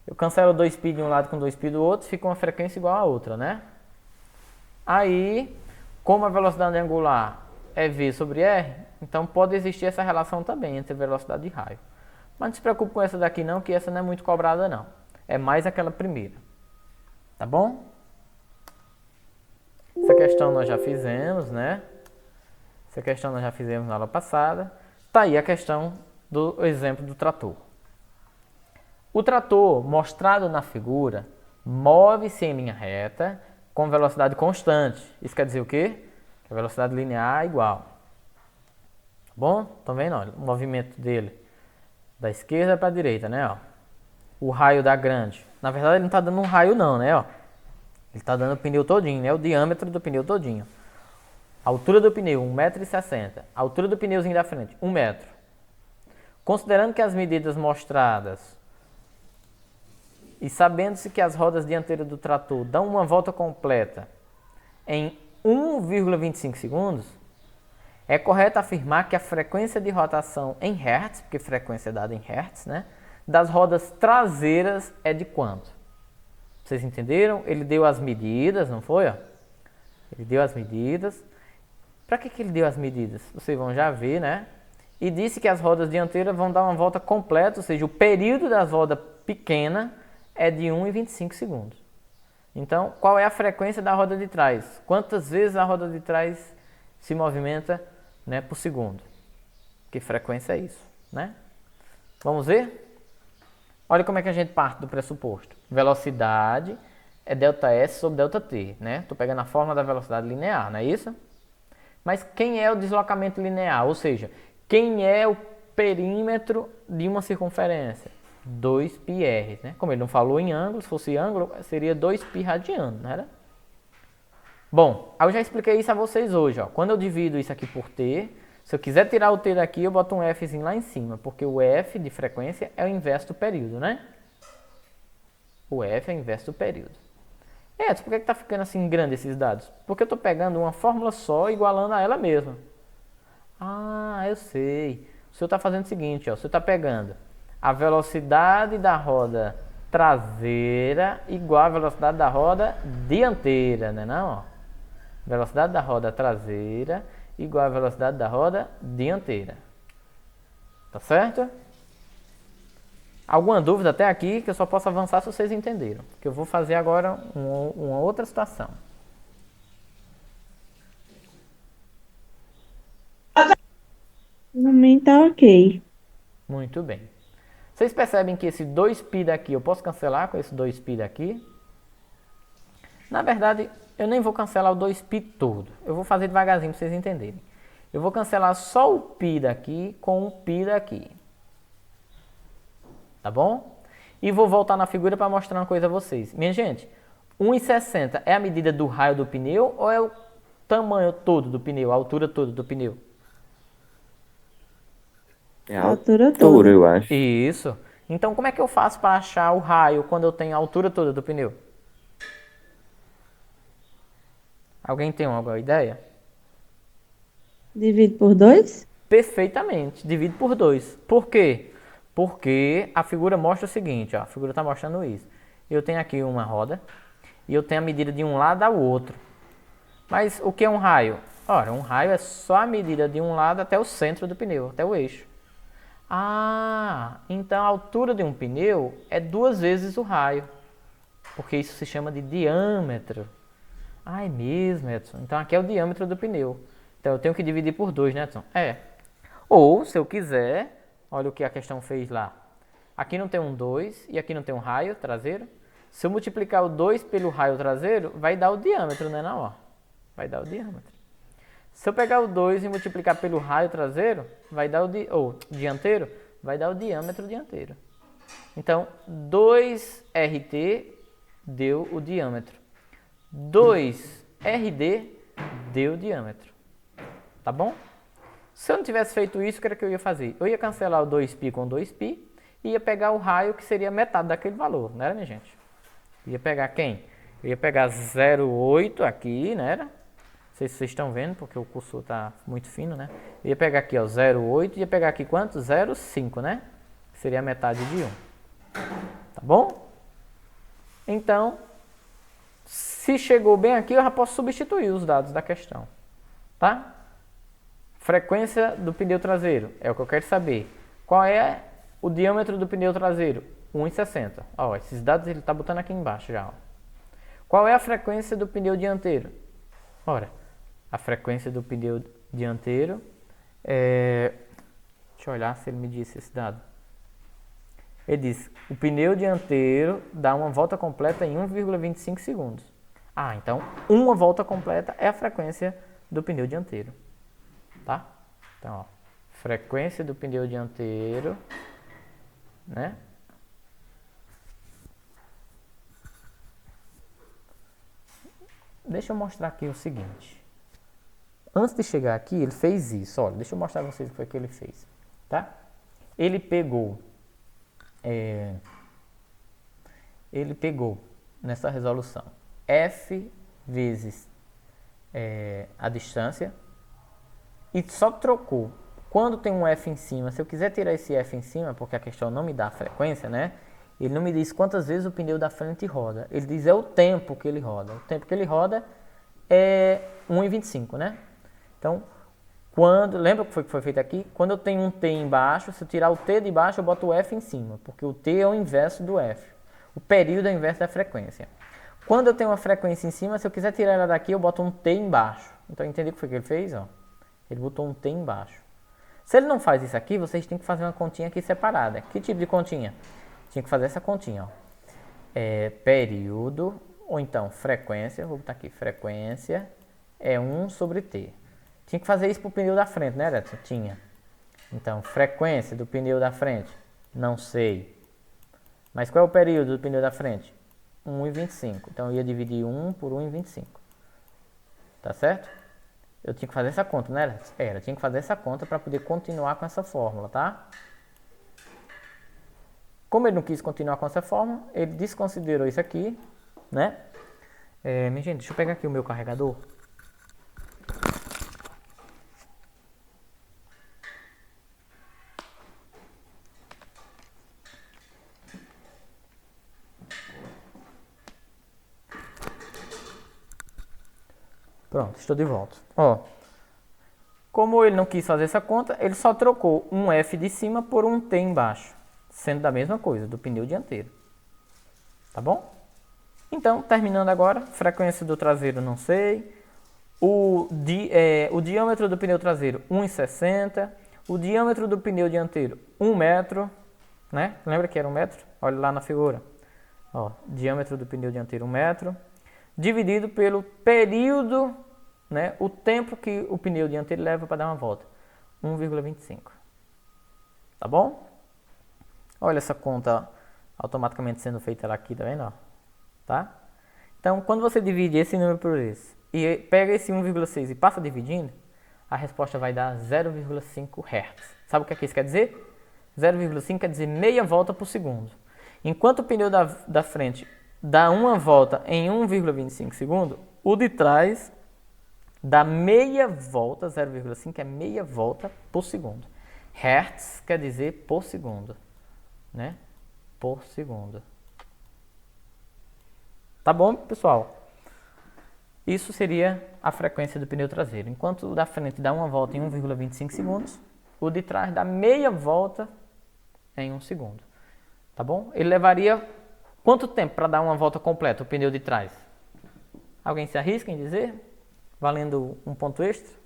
S1: Eu cancelo 2π de um lado com 2π do outro, fica uma frequência igual a outra, né? Aí, como a velocidade angular é v sobre r, então pode existir essa relação também entre velocidade e raio. Mas não se preocupe com essa daqui não, que essa não é muito cobrada não. É mais aquela primeira. Tá bom? Essa questão nós já fizemos, né? Essa questão nós já fizemos na aula passada. Tá aí a questão do exemplo do trator. O trator, mostrado na figura, move-se em linha reta com velocidade constante. Isso quer dizer o quê? Que a velocidade linear é igual. Tá bom? Estão vendo? Olha, o movimento dele da esquerda para a direita, né? Ó. O raio da grande. Na verdade, ele não está dando um raio não, né? Ó. Ele está dando o pneu todinho, né? O diâmetro do pneu todinho. A altura do pneu, 1,60 m. A altura do pneuzinho da frente, 1 metro. Considerando que as medidas mostradas e sabendo-se que as rodas dianteiras do trator dão uma volta completa em 1,25 segundos, é correto afirmar que a frequência de rotação em Hertz, porque frequência é dada em Hertz, né, das rodas traseiras é de quanto? Vocês entenderam? Ele deu as medidas, não foi? Ó? Ele deu as medidas. Para que ele deu as medidas? Vocês vão já ver, né? E disse que as rodas dianteiras vão dar uma volta completa, ou seja, o período das rodas pequena é de 1,25 segundos. Então, qual é a frequência da roda de trás? Quantas vezes a roda de trás se movimenta, né, por segundo? Que frequência é isso, né? Vamos ver? Olha como é que a gente parte do pressuposto. Velocidade é ΔS sobre ΔT, né? Estou pegando a fórmula da velocidade linear, não é isso? Mas quem é o deslocamento linear? Ou seja, quem é o perímetro de uma circunferência? 2πr, né? Como ele não falou em ângulo, se fosse ângulo, seria 2π radiano, não era? Bom, eu já expliquei isso a vocês hoje, ó. Quando eu divido isso aqui por t, se eu quiser tirar o t daqui, eu boto um fzinho lá em cima, porque o f de frequência é o inverso do período, né? O f é o inverso do período. Por que está ficando assim grande esses dados? Porque eu estou pegando uma fórmula só e igualando a ela mesma. Ah, eu sei. O senhor está fazendo o seguinte, ó. O senhor está pegando a velocidade da roda traseira igual a velocidade da roda dianteira, né não? Ó. Velocidade da roda traseira igual a velocidade da roda dianteira. Tá certo? Alguma dúvida até aqui que eu só posso avançar se vocês entenderam. Que eu vou fazer agora uma outra situação.
S4: Pra mim tá ok.
S1: Muito bem. Vocês percebem que esse 2π daqui eu posso cancelar com esse 2π daqui? Na verdade, eu nem vou cancelar o 2π todo. Eu vou fazer devagarzinho para vocês entenderem. Eu vou cancelar só o π daqui com o π daqui. Tá bom? E vou voltar na figura para mostrar uma coisa a vocês. Minha gente, 1,60 é a medida do raio do pneu ou é o tamanho todo do pneu, a altura toda do pneu?
S3: É a
S4: Altura toda.
S3: eu acho.
S1: Isso. Então, como é que eu faço para achar o raio quando eu tenho a altura toda do pneu? Alguém tem alguma ideia?
S4: Divide por 2?
S1: Perfeitamente. Divide por 2. Por quê? Porque a figura mostra o seguinte, ó. A figura está mostrando isso. Eu tenho aqui uma roda e eu tenho a medida de um lado ao outro. Mas o que é um raio? Ora, um raio é só a medida de um lado até o centro do pneu, até o eixo. Ah, então a altura de um pneu é 2 vezes o raio. Porque isso se chama de diâmetro. Ah, é mesmo, Edson. Então aqui é o diâmetro do pneu. Então eu tenho que dividir por 2, né, Edson? É. Ou, se eu quiser, olha o que a questão fez lá. Aqui não tem um 2 e aqui não tem um raio traseiro. Se eu multiplicar o 2 pelo raio traseiro, vai dar o diâmetro, né, não? Ó. Vai dar o diâmetro. Se eu pegar o 2 e multiplicar pelo raio traseiro, vai dar dianteiro, vai dar o diâmetro dianteiro. Então, 2RT deu o diâmetro. 2RD deu o diâmetro. Tá bom? Se eu não tivesse feito isso, o que era que eu ia fazer? Eu ia cancelar o 2π com 2π e ia pegar o raio que seria metade daquele valor, não era, minha gente? Ia pegar quem? Eu ia pegar 0,8 aqui, né? Não sei se vocês estão vendo, porque o cursor está muito fino, né? Eu ia pegar aqui, ó, 0,8 e ia pegar aqui quanto? 0,5, né? Que seria a metade de 1. Tá bom? Então, se chegou bem aqui, eu já posso substituir os dados da questão. Tá? Frequência do pneu traseiro, é o que eu quero saber. Qual é o diâmetro do pneu traseiro? 1,60. Ó, esses dados ele está botando aqui embaixo já. Ó. Qual é a frequência do pneu dianteiro? Ora, a frequência do pneu dianteiro é... Deixa eu olhar se ele me disse esse dado. Ele diz, o pneu dianteiro dá uma volta completa em 1,25 segundos. Ah, então uma volta completa é a frequência do pneu dianteiro. Tá? Então, ó, frequência do pneu dianteiro, né? Deixa eu mostrar aqui o seguinte. Antes de chegar aqui, ele fez isso. Olha, deixa eu mostrar pra vocês o que foi que ele fez. Tá? Ele pegou nessa resolução F vezes a distância e só trocou. Quando tem um F em cima, se eu quiser tirar esse F em cima, porque a questão não me dá a frequência, né? Ele não me diz quantas vezes o pneu da frente roda. Ele diz o tempo que ele roda. O tempo que ele roda é 1,25, né? Então, lembra o que foi feito aqui? Quando eu tenho um T embaixo, se eu tirar o T de baixo, eu boto o F em cima, porque o T é o inverso do F. O período é o inverso da frequência. Quando eu tenho uma frequência em cima, se eu quiser tirar ela daqui, eu boto um T embaixo. Então, entendeu o que foi que ele fez? Ó? Ele botou um T embaixo. Se ele não faz isso aqui, vocês têm que fazer uma continha aqui separada. Que tipo de continha? Tinha que fazer essa continha. Ó. Período, ou então frequência, vou botar aqui, frequência é 1 sobre T. Tinha que fazer isso para o pneu da frente, né, Edson? Tinha. Então, frequência do pneu da frente, não sei. Mas qual é o período do pneu da frente? 1,25. Então, eu ia dividir 1 por 1,25. Tá certo? Eu tinha que fazer essa conta, né, Edson? Eu tinha que fazer essa conta para poder continuar com essa fórmula, tá? Como ele não quis continuar com essa fórmula, ele desconsiderou isso aqui, né? Minha gente, deixa eu pegar aqui o meu carregador. Pronto, estou de volta. Ó, como ele não quis fazer essa conta, ele só trocou um F de cima por um T embaixo, sendo da mesma coisa, do pneu dianteiro. Tá bom? Então, terminando agora, frequência do traseiro não sei, o diâmetro do pneu traseiro 1,60, o diâmetro do pneu dianteiro 1 metro, né? Lembra que era 1 metro? Olha lá na figura. Ó, diâmetro do pneu dianteiro 1 metro, dividido pelo período, né? O tempo que o pneu dianteiro leva para dar uma volta, 1,25. Tá bom? Olha essa conta automaticamente sendo feita lá aqui, tá vendo? Ó? Tá? Então, quando você divide esse número por esse e pega esse 1,6 e passa dividindo, a resposta vai dar 0,5 Hz. Sabe o que isso quer dizer? 0,5 quer dizer meia volta por segundo. Enquanto o pneu da frente dá uma volta em 1,25 segundos, o de trás dá meia volta, 0,5 é meia volta por segundo. Hertz quer dizer por segundo, né? Por segundo. Tá bom, pessoal? Isso seria a frequência do pneu traseiro. Enquanto o da frente dá uma volta em 1,25 segundos, o de trás dá meia volta em 1 segundo. Tá bom? Ele levaria quanto tempo para dar uma volta completa, o pneu de trás? Alguém se arrisca em dizer? Valendo um ponto extra?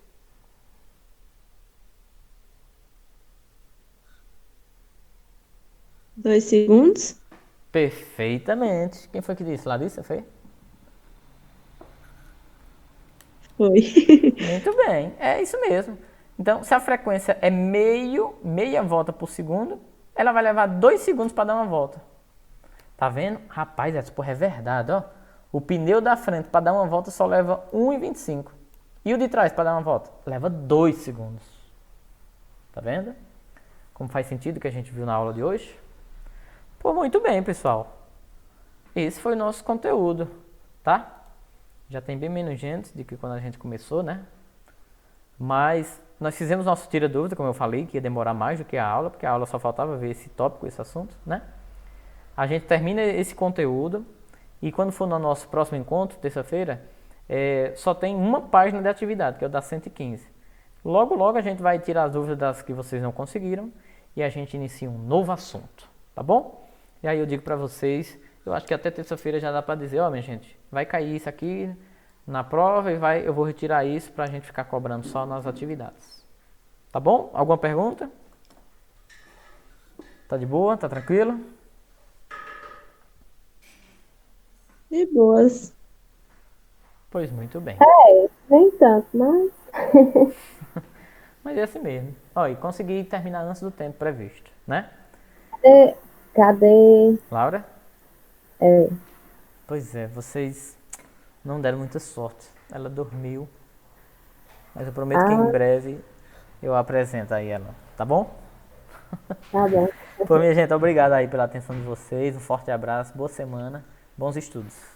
S4: Dois segundos.
S1: Perfeitamente. Quem foi que disse? Larissa, foi?
S4: Foi.
S1: Muito bem, é isso mesmo. Então, se a frequência é meia volta por segundo, ela vai levar 2 segundos para dar uma volta. Tá vendo? Rapaz, essa porra é verdade, ó. O pneu da frente para dar uma volta só leva 1,25. E o de trás para dar uma volta? Leva 2 segundos. Tá vendo? Como faz sentido que a gente viu na aula de hoje? Pô, muito bem, pessoal. Esse foi o nosso conteúdo, tá? Já tem bem menos gente do que quando a gente começou, né? Mas nós fizemos nosso tira-dúvida, como eu falei, que ia demorar mais do que a aula, porque a aula só faltava ver esse tópico, esse assunto, né? A gente termina esse conteúdo e quando for no nosso próximo encontro, terça-feira, só tem uma página de atividade, que é o da 115. Logo, logo a gente vai tirar as dúvidas das que vocês não conseguiram e a gente inicia um novo assunto, tá bom? E aí eu digo pra vocês, eu acho que até terça-feira já dá pra dizer, ó, minha gente, vai cair isso aqui na prova e eu vou retirar isso pra gente ficar cobrando só nas atividades. Tá bom? Alguma pergunta? Tá de boa? Tá tranquilo?
S4: De boas.
S1: Pois muito bem.
S2: Nem tanto, mas
S1: Mas é assim mesmo. Ó, e consegui terminar antes do tempo previsto, né?
S2: cadê?
S1: Laura?
S2: É,
S1: Pois é, vocês não deram muita sorte. Ela dormiu. Mas eu prometo que em breve eu apresento aí ela, tá bom?
S2: tá bom.
S1: Pô, minha gente, obrigado aí pela atenção de vocês. Um forte abraço, boa semana, bons estudos.